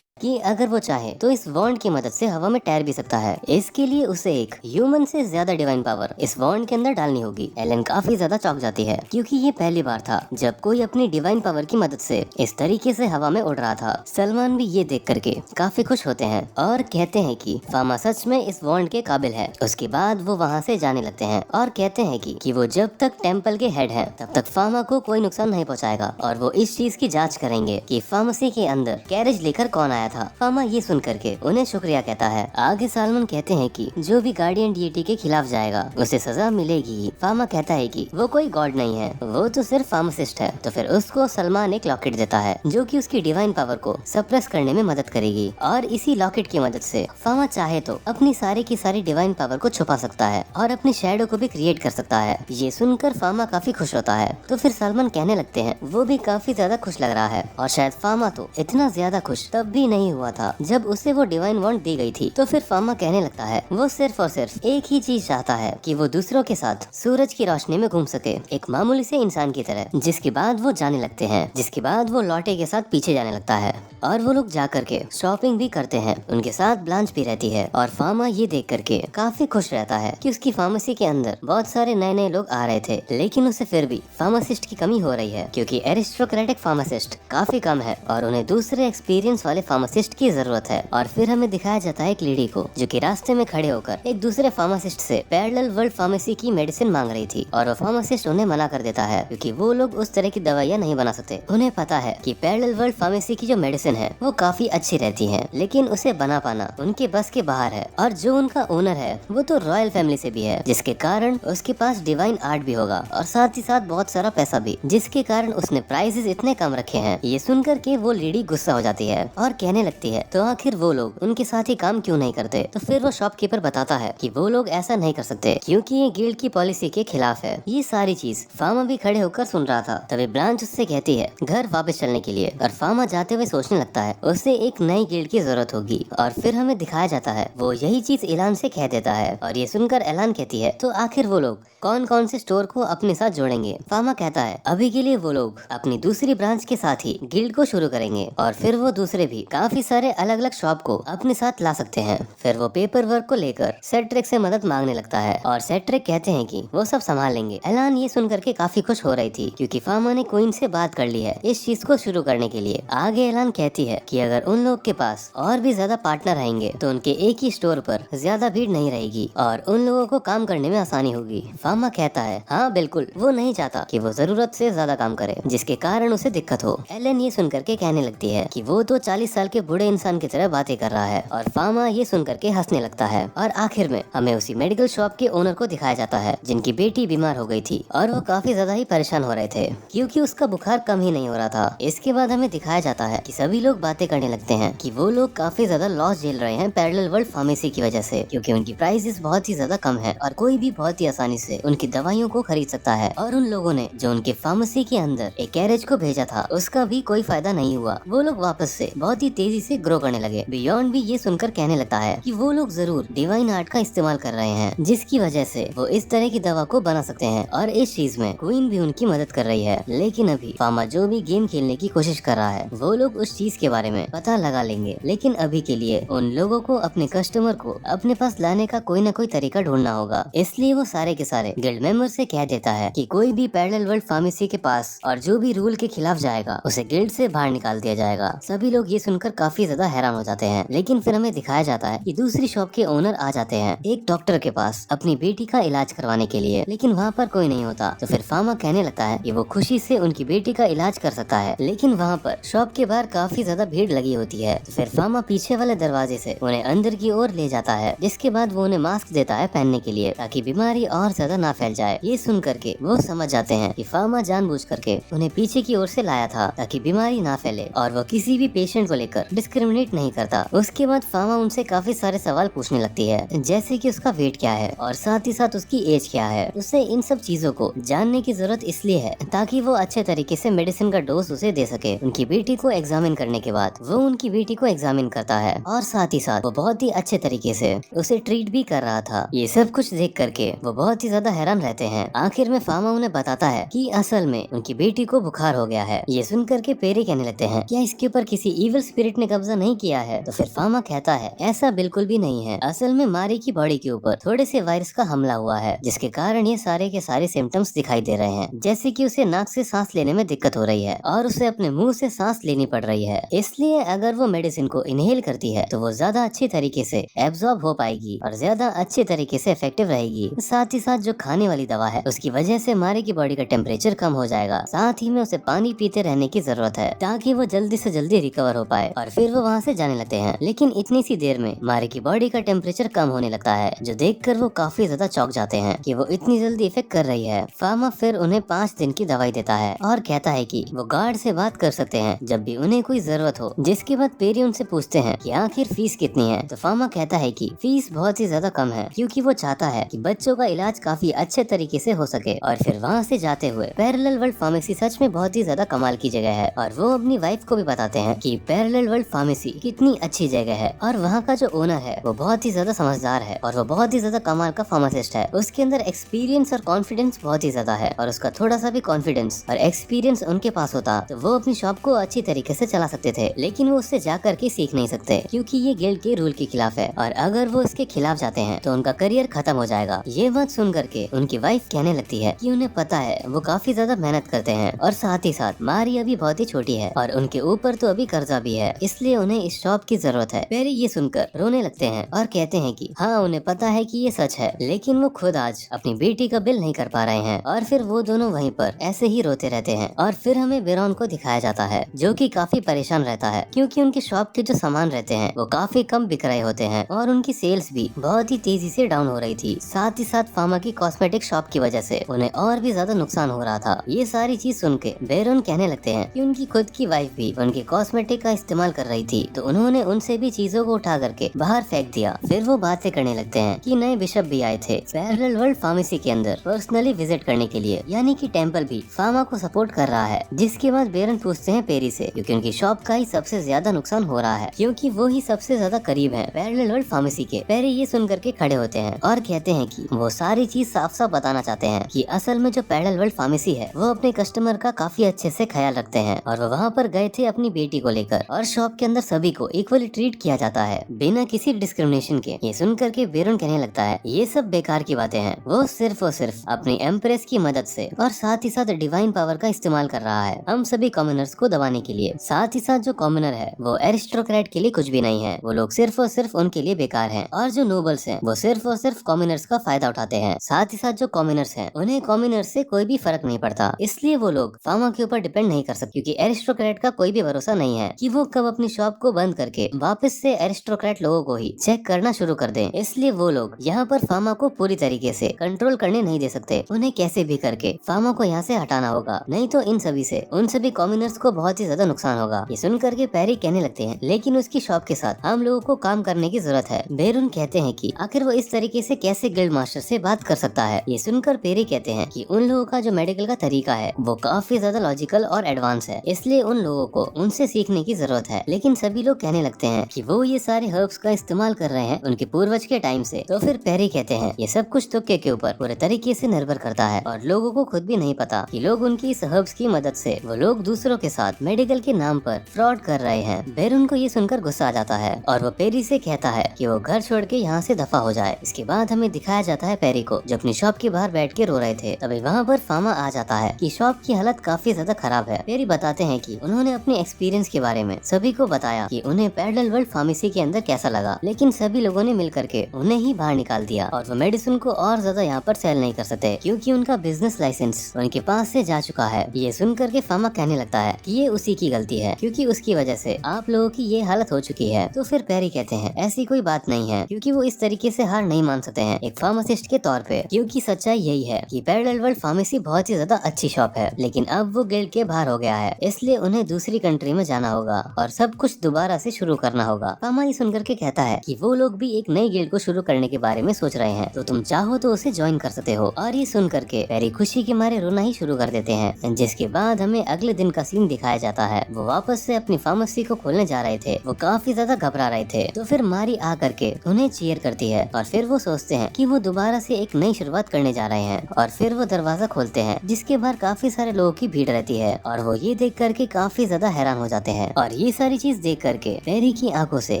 कि अगर वो चाहे तो इस वॉन्ड की मदद से हवा में तैर भी सकता है। इसके लिए उसे एक ह्यूमन से ज्यादा डिवाइन पावर इस वॉन्ड के अंदर डालनी होगी। एलन काफी ज्यादा चौंक जाती है क्योंकि ये पहली बार था जब कोई अपनी डिवाइन पावर की मदद से इस तरीके से हवा में उड़ रहा था। सलमान भी ये देख करके काफी खुश होते हैं और कहते हैं कि फामा सच में इस वॉन्ड के काबिल है। उसके बाद वो वहाँ से जाने लगते हैं और कहते हैं कि वो जब तक टेम्पल के हेड है तब तक फामा को कोई नुकसान नहीं पहुँचाएगा और वो इस चीज की जाँच करेंगे कि फार्मेसी के अंदर कैरेज लेकर कौन आया था। फामा ये सुन करके उन्हें शुक्रिया कहता है। आगे सालमन कहते हैं कि जो भी गार्डियन डीटी के खिलाफ जाएगा उसे सजा मिलेगी। फामा कहता है कि वो कोई गॉड नहीं है, वो तो सिर्फ फार्मासिस्ट है। तो फिर उसको सलमान एक लॉकेट देता है जो कि उसकी डिवाइन पावर को सप्रेस करने में मदद करेगी और इसी लॉकेट की मदद से फामा चाहे तो अपनी सारी की सारी डिवाइन पावर को छुपा सकता है और अपनी शैडो को भी क्रिएट कर सकता है। ये सुनकर फामा काफी खुश होता है। तो फिर सलमान कहने लगते हैं वो भी काफी ज्यादा खुश लग रहा है और शायद फामा तो इतना ज्यादा खुश तब भी नहीं हुआ था जब उसे वो डिवाइन वॉन्ड दी गई थी। तो फिर फामा कहने लगता है वो सिर्फ और सिर्फ एक ही चीज चाहता है कि वो दूसरों के साथ सूरज की रोशनी में घूम सके, एक मामूली से इंसान की तरह। जिसके बाद वो जाने लगते हैं, जिसके बाद वो लॉटे के साथ पीछे जाने लगता है और वो लोग जा करके शॉपिंग भी करते हैं। उनके साथ ब्लांच भी रहती है और फामा ये देख करके काफी खुश रहता है कि उसकी फार्मेसी के अंदर बहुत सारे नए नए लोग आ रहे थे, लेकिन उसे फिर भी फार्मासिस्ट की कमी हो रही है क्योंकि एरिस्टोक्रेटिक फार्मासिस्ट काफी कम है और उन्हें दूसरे एक्सपीरियंस वाले फार्मासिस्ट की जरूरत है। और फिर हमें दिखाया जाता है एक लेडी को जो कि रास्ते में खड़े होकर एक दूसरे फार्मासिस्ट से पैरेलल वर्ल्ड फार्मेसी की मेडिसिन मांग रही थी और वो फार्मासिस्ट उन्हें मना कर देता है क्योंकि वो लोग उस तरह की दवाइयाँ नहीं बना सकते। उन्हें पता है कि पैरेलल वर्ल्ड फार्मेसी की जो मेडिसिन है वो काफी अच्छी रहती है, लेकिन उसे बना पाना उनके बस के बाहर है। और जो उनका ओनर है वो तो रॉयल फैमिली से भी है, जिसके कारण उसके पास डिवाइन आर्ट भी होगा और साथ ही साथ बहुत सारा पैसा भी, जिसके कारण उसने प्राइसेस इतने कम रखे हैं। ये सुनकर के वो लेडी गुस्सा हो जाती है और कहने लगती है तो आखिर वो लोग उनके साथ ही काम क्यों नहीं करते। तो फिर वो शॉपकीपर बताता है कि वो लोग ऐसा नहीं कर सकते क्योंकि ये गिल्ड की पॉलिसी के खिलाफ है। ये सारी चीज फामा भी खड़े होकर सुन रहा था। तभी ब्रांच उससे कहती है घर वापस चलने के लिए और फामा जाते हुए सोचने लगता है उसे एक नई गिल्ड की जरूरत होगी। और फिर हमें दिखाया जाता है वो यही चीज एलान से कह देता है और ये सुनकर एलान कहती है तो आखिर वो लोग कौन कौन से स्टोर को अपने साथ जोड़ेंगे। फामा कहता है अभी के लिए वो लोग अपनी दूसरी ब्रांच के साथ ही गिल्ड को शुरू करेंगे और फिर वो दूसरे भी काफी सारे अलग अलग शॉप को अपने साथ ला सकते हैं। फिर वो पेपर वर्क को लेकर सेट्रिक से मदद मांगने लगता है और सेट्रिक कहते हैं कि वो सब संभाल लेंगे। एलान ये सुनकर के काफी खुश हो रही थी क्योंकि फामा ने क्वीन से बात कर ली है इस चीज को शुरू करने के लिए। आगे एलान कहती है कि अगर उन लोग के पास और भी ज्यादा पार्टनर रहेंगे तो उनके एक ही स्टोर पर ज्यादा भीड़ नहीं रहेगी और उन लोगों को काम करने में आसानी होगी। फामा कहता है हाँ बिल्कुल, वो नहीं चाहता कि वो जरूरत से ज्यादा काम करे जिसके कारण उसे दिक्कत हो। एलन ये सुनकर के कहने लगती है कि वो तो 40 साल साल के बूढ़े इंसान की तरह बातें कर रहा है और फार्मा ये सुन करके हंसने लगता है। और आखिर में हमें उसी मेडिकल शॉप के ओनर को दिखाया जाता है जिनकी बेटी बीमार हो गई थी और वो काफी ज्यादा ही परेशान हो रहे थे क्योंकि उसका बुखार कम ही नहीं हो रहा था। इसके बाद हमें दिखाया जाता है कि सभी लोग बातें करने लगते हैं कि वो लोग काफी ज्यादा लॉस झेल रहे हैं पैरेलल वर्ल्ड फार्मेसी की वजह से, क्योंकि उनकी प्राइसेस बहुत ही ज्यादा कम है और कोई भी बहुत ही आसानी से उनकी दवाइयों को खरीद सकता है। और उन लोगों ने जो उनके फार्मेसी के अंदर एक कैरेज को भेजा था उसका भी कोई फायदा नहीं हुआ। वो लोग वापस से बहुत ही तेजी से ग्रो करने लगे। बियॉन्ड भी ये सुनकर कहने लगता है कि वो लोग जरूर डिवाइन आर्ट का इस्तेमाल कर रहे हैं जिसकी वजह से वो इस तरह की दवा को बना सकते हैं और इस चीज में क्वीन भी उनकी मदद कर रही है। लेकिन अभी फार्मा जो भी गेम खेलने की कोशिश कर रहा है वो लोग उस चीज के बारे में पता लगा लेंगे, लेकिन अभी के लिए उन लोगों को अपने कस्टमर को अपने पास लाने का कोई न कोई तरीका ढूंढना होगा। इसलिए वो सारे के सारे गिल्ड मेंबर से कह देता है कि कोई भी पैरेलल वर्ल्ड फार्मेसी के पास और जो भी रूल के खिलाफ जाएगा उसे गिल्ड से बाहर निकाल दिया जाएगा। सभी लोग ये सुनकर काफी ज्यादा हैरान हो जाते हैं। लेकिन फिर हमें दिखाया जाता है कि दूसरी शॉप के ओनर आ जाते हैं एक डॉक्टर के पास अपनी बेटी का इलाज करवाने के लिए, लेकिन वहाँ पर कोई नहीं होता। तो फिर फार्मा कहने लगता है कि वो खुशी से उनकी बेटी का इलाज कर सकता है, लेकिन वहाँ पर शॉप के बाहर काफी ज्यादा भीड़ लगी होती है। तो फिर फार्मा पीछे वाले दरवाजे से उन्हें अंदर की ओर ले जाता है, जिसके बाद वो उन्हें मास्क देता है पहनने के लिए ताकि बीमारी और ज्यादा ना फैल जाए। ये सुन करके वो समझ जाते हैं कि फार्मा जानबूझ करके उन्हें पीछे की ओर से लाया था ताकि बीमारी ना फैले और वो किसी भी पेशेंट को लेकर डिस्क्रिमिनेट नहीं करता। उसके बाद फार्मा उनसे काफी सारे सवाल पूछने लगती है, जैसे कि उसका वेट क्या है और साथ ही साथ उसकी एज क्या है। उसे इन सब चीजों को जानने की जरूरत इसलिए है ताकि वो अच्छे तरीके से मेडिसिन का डोज उसे दे सके। उनकी बेटी को एग्जामिन करने के बाद वो उनकी बेटी को एग्जामिन करता है और साथ ही साथ वो बहुत ही अच्छे तरीके से उसे ट्रीट भी कर रहा था। ये सब कुछ देख करके वो बहुत ही ज्यादा हैरान रहते हैं। आखिर में फार्मा उन्हें बताता है कि असल में उनकी बेटी को बुखार हो गया है। ये सुन करके पेरी कहने लगते हैं, क्या इसके ऊपर किसी इविल स्पिरिट ने कब्जा नहीं किया है? तो फिर फार्मा कहता है, ऐसा बिल्कुल भी नहीं है। असल में मारी की बॉडी के ऊपर थोड़े से वायरस का हमला हुआ है जिसके कारण ये सारे के सारे सिम्टम्स दिखाई दे रहे हैं, जैसे कि उसे नाक से सांस लेने में दिक्कत हो रही है और उसे अपने मुंह से सांस लेनी पड़ रही है। इसलिए अगर वो मेडिसिन को इनहेल करती है तो वो ज्यादा अच्छी तरीके से एब्जॉर्ब हो पाएगी और ज्यादा अच्छे तरीके से इफेक्टिव रहेगी। साथ ही साथ जो खाने वाली दवा है उसकी वजह से मारी की बॉडी का टेम्परेचर कम हो जाएगा। साथ ही में उसे पानी पीते रहने की जरूरत है ताकि वो जल्दी से जल्दी रिकवर हो पाए और फिर वो वहाँ से जाने लगते हैं। लेकिन इतनी सी देर में मारी की बॉडी का टेम्परेचर कम होने लगता है, जो देखकर वो काफी ज्यादा चौंक जाते हैं कि वो इतनी जल्दी इफेक्ट कर रही है। फार्मा फिर उन्हें 5 दिन की दवाई देता है और कहता है कि वो गार्ड से बात कर सकते हैं जब भी उन्हें कोई जरूरत हो। जिसके बाद पेरी उनसे पूछते हैं कि आखिर फीस कितनी है। तो फार्मा कहता है कि फीस बहुत ही ज्यादा कम है क्योंकि वो चाहता है कि बच्चों का इलाज काफी अच्छे तरीके से हो सके। और फिर वहाँ से जाते हुए पैरेलल वर्ल्ड फार्मेसी सच में बहुत ही ज्यादा कमाल की जगह है और वो अपनी वाइफ को भी बताते हैं कि पैरेलल वर्ल्ड फार्मेसी कितनी अच्छी जगह है और वहाँ का जो ओनर है वो बहुत ही ज्यादा समझदार है और वो बहुत ही ज्यादा कमाल का फार्मासिस्ट है। उसके अंदर एक्सपीरियंस और कॉन्फिडेंस बहुत ही ज्यादा है और उसका थोड़ा सा भी कॉन्फिडेंस और एक्सपीरियंस उनके पास होता तो वो अपनी शॉप को अच्छी तरीके से चला सकते थे, लेकिन वो उससे जा करके सीख नहीं सकते क्योंकि ये गिल्ड के रूल के खिलाफ है और अगर वो इसके खिलाफ जाते हैं तो उनका करियर खत्म हो जाएगा। ये बात सुन करके उनकी वाइफ कहने लगती है कि उन्हें पता है वो काफी ज्यादा मेहनत करते हैं और साथ ही साथ मारी अभी बहुत ही छोटी है और उनके ऊपर तो अभी कर्जा भी है, इसलिए उन्हें इस शॉप की जरूरत है। पेरी ये सुनकर रोने लगते हैं और कहते हैं कि हाँ उन्हें पता है कि ये सच है, लेकिन वो खुद आज अपनी बेटी का बिल नहीं कर पा रहे हैं। और फिर वो दोनों वहीं पर ऐसे ही रोते रहते हैं और फिर हमें बेरॉन को दिखाया जाता है जो कि काफी परेशान रहता है क्योंकि उनके शॉप के जो सामान रहते हैं वो काफी कम बिक रहे होते हैं और उनकी सेल्स भी बहुत ही तेजी से डाउन हो रही थी। साथ ही साथ फार्मा की कॉस्मेटिक शॉप की वजह से उन्हें और भी ज्यादा नुकसान हो रहा था। ये सारी चीज सुन के बेरॉन कहने लगते हैं कि उनकी खुद की वाइफ भी उनके कॉस्मेटिक का इस्तेमाल कर रही थी तो उन्होंने उनसे भी चीजों को उठा करके बाहर फेंक दिया। फिर वो बातें करने लगते हैं कि नए बिशप भी आए थे पैरेलल वर्ल्ड फार्मेसी के अंदर पर्सनली विजिट करने के लिए, यानी कि टेम्पल भी फार्मा को सपोर्ट कर रहा है। जिसके बाद बेरन पूछते हैं पेरी से क्योंकि उनकी शॉप का ही सबसे ज्यादा नुकसान हो रहा है क्योंकि वो ही सबसे ज्यादा करीब है पैरेलल वर्ल्ड फार्मेसी के। पेरी ये सुन करके खड़े होते हैं और कहते हैं कि वो सारी चीज साफ साफ बताना चाहते हैं कि असल में जो पैरेलल वर्ल्ड फार्मेसी है वो अपने कस्टमर का काफी अच्छे से ख्याल रखते हैं और वो वहाँ पर गए थे अपनी बेटी को लेकर और शॉप के अंदर सभी को इक्वली ट्रीट किया जाता है बिना किसी डिस्क्रिमिनेशन के। ये सुन करके बेरन कहने लगता है ये सब बेकार की बातें हैं, वो सिर्फ और सिर्फ अपनी एम्प्रेस की मदद से और साथ ही साथ डिवाइन पावर का इस्तेमाल कर रहा है हम सभी कॉमनर्स को दबाने के लिए। साथ ही साथ जो कॉमनर है वो एरिस्टोक्रेट के लिए कुछ भी नहीं है, वो लोग सिर्फ और सिर्फ उनके लिए बेकार हैं और जो नोबल्स हैं वो सिर्फ और सिर्फ कॉमनर्स का फायदा उठाते हैं। साथ ही साथ जो कॉमनर्स हैं उन्हें कॉमनर्स से कोई भी फर्क नहीं पड़ता, इसलिए वो लोग फार्मा के ऊपर डिपेंड नहीं कर सकते क्योंकि एरिस्टोक्रेट का कोई भी भरोसा नहीं है कि वो कब अपनी शॉप को बंद करके वापस से एरिस्टोक्रेट लोगों को ही चेक करना शुरू कर दें। इसलिए वो लोग यहाँ पर फामा को पूरी तरीके से कंट्रोल करने नहीं दे सकते। उन्हें कैसे भी करके फामा को यहाँ से हटाना होगा, नहीं तो इन सभी से उन सभी कॉम्युनर्स को बहुत ही ज्यादा नुकसान होगा। ये सुन करके पेरी कहने लगते हैं, लेकिन उसकी शॉप के साथ हम लोगों को काम करने की जरूरत है। बेरून कहते हैं कि आखिर वो इस तरीके से कैसे गिल्ड मास्टर से बात कर सकता है। ये सुनकर पेरी कहते हैं कि उन लोगों का जो मेडिकल का तरीका है वो काफी ज्यादा लॉजिकल और एडवांस है, इसलिए उन लोगों को उनसे सीखने की जरूरत है। लेकिन सभी लोग कहने लगते हैं कि वो ये सारे हर्ब्स का इस्तेमाल कर रहे हैं उनके पूर्वज के टाइम से। तो फिर पेरी कहते हैं ये सब कुछ तुक्के के ऊपर पूरे तरीके से निर्भर करता है और लोगों को खुद भी नहीं पता कि लोग उनकी इस हर्ब्स की मदद से वो लोग दूसरों के साथ मेडिकल के नाम पर फ्रॉड कर रहे हैं। बेरून को ये सुनकर गुस्सा आ जाता है और वो पेरी से कहता है कि वो घर छोड़ के यहाँ से दफा हो जाए। इसके बाद हमें दिखाया जाता है पेरी को जो अपनी शॉप के बाहर बैठ के रो रहे थे। तभी वहाँ पर फामा आ जाता है कि शॉप की हालत काफी ज्यादा खराब है। पेरी बताते हैं कि उन्होंने अपने एक्सपीरियंस के बारे में सभी को बताया कि उन्हें पैरेलल वर्ल्ड फार्मेसी के अंदर कैसा लगा, लेकिन सभी लोगों ने मिल करके उन्हें ही बाहर निकाल दिया और वो मेडिसिन को और ज्यादा यहाँ पर सेल नहीं कर सकते क्योंकि उनका बिजनेस लाइसेंस उनके पास से जा चुका है। ये सुन करके फामा कहने लगता है कि ये उसी की गलती है क्योंकि उसकी वजह से आप लोगों की ये हालत हो चुकी है। तो फिर पेरी कहते हैं ऐसी कोई बात नहीं है क्योंकि वो इस तरीके से हार नहीं मान सकते हैं एक फार्मासिस्ट के तौर पे, क्योंकि सच्चाई यही है कि पैरेलल वर्ल्ड फार्मेसी बहुत ही ज्यादा अच्छी शॉप है, लेकिन अब वो गिल्ड के बाहर हो गया है, इसलिए उन्हें दूसरी कंट्री में जाना होगा और सब कुछ दोबारा से शुरू करना होगा। फामा ये सुनकर के कहता है कि वो लोग भी एक नई गिल्ड को शुरू करने के बारे में सोच रहे हैं, तो तुम चाहो तो उसे ज्वाइन कर सकते हो। और ये सुन करके पेरी खुशी के मारे रोना ही शुरू कर देते हैं। जिसके बाद हमें अगले दिन का सीन दिखाया जाता है। वो वापस से अपनी फार्मेसी को खोलने जा रहे थे, वो काफी ज्यादा घबरा रहे थे। तो फिर मारी आ करके उन्हें चीयर करती है और फिर वो सोचते हैं कि वो दोबारा से एक नई शुरुआत करने जा रहे हैं। और फिर वो दरवाजा खोलते हैं जिसके बाहर काफी सारे लोगों की भीड़ रहती है और वो ये देख करके काफी ज्यादा हैरान हो जाते हैं। और ये सारी चीज देख करके पेरी की आंखों से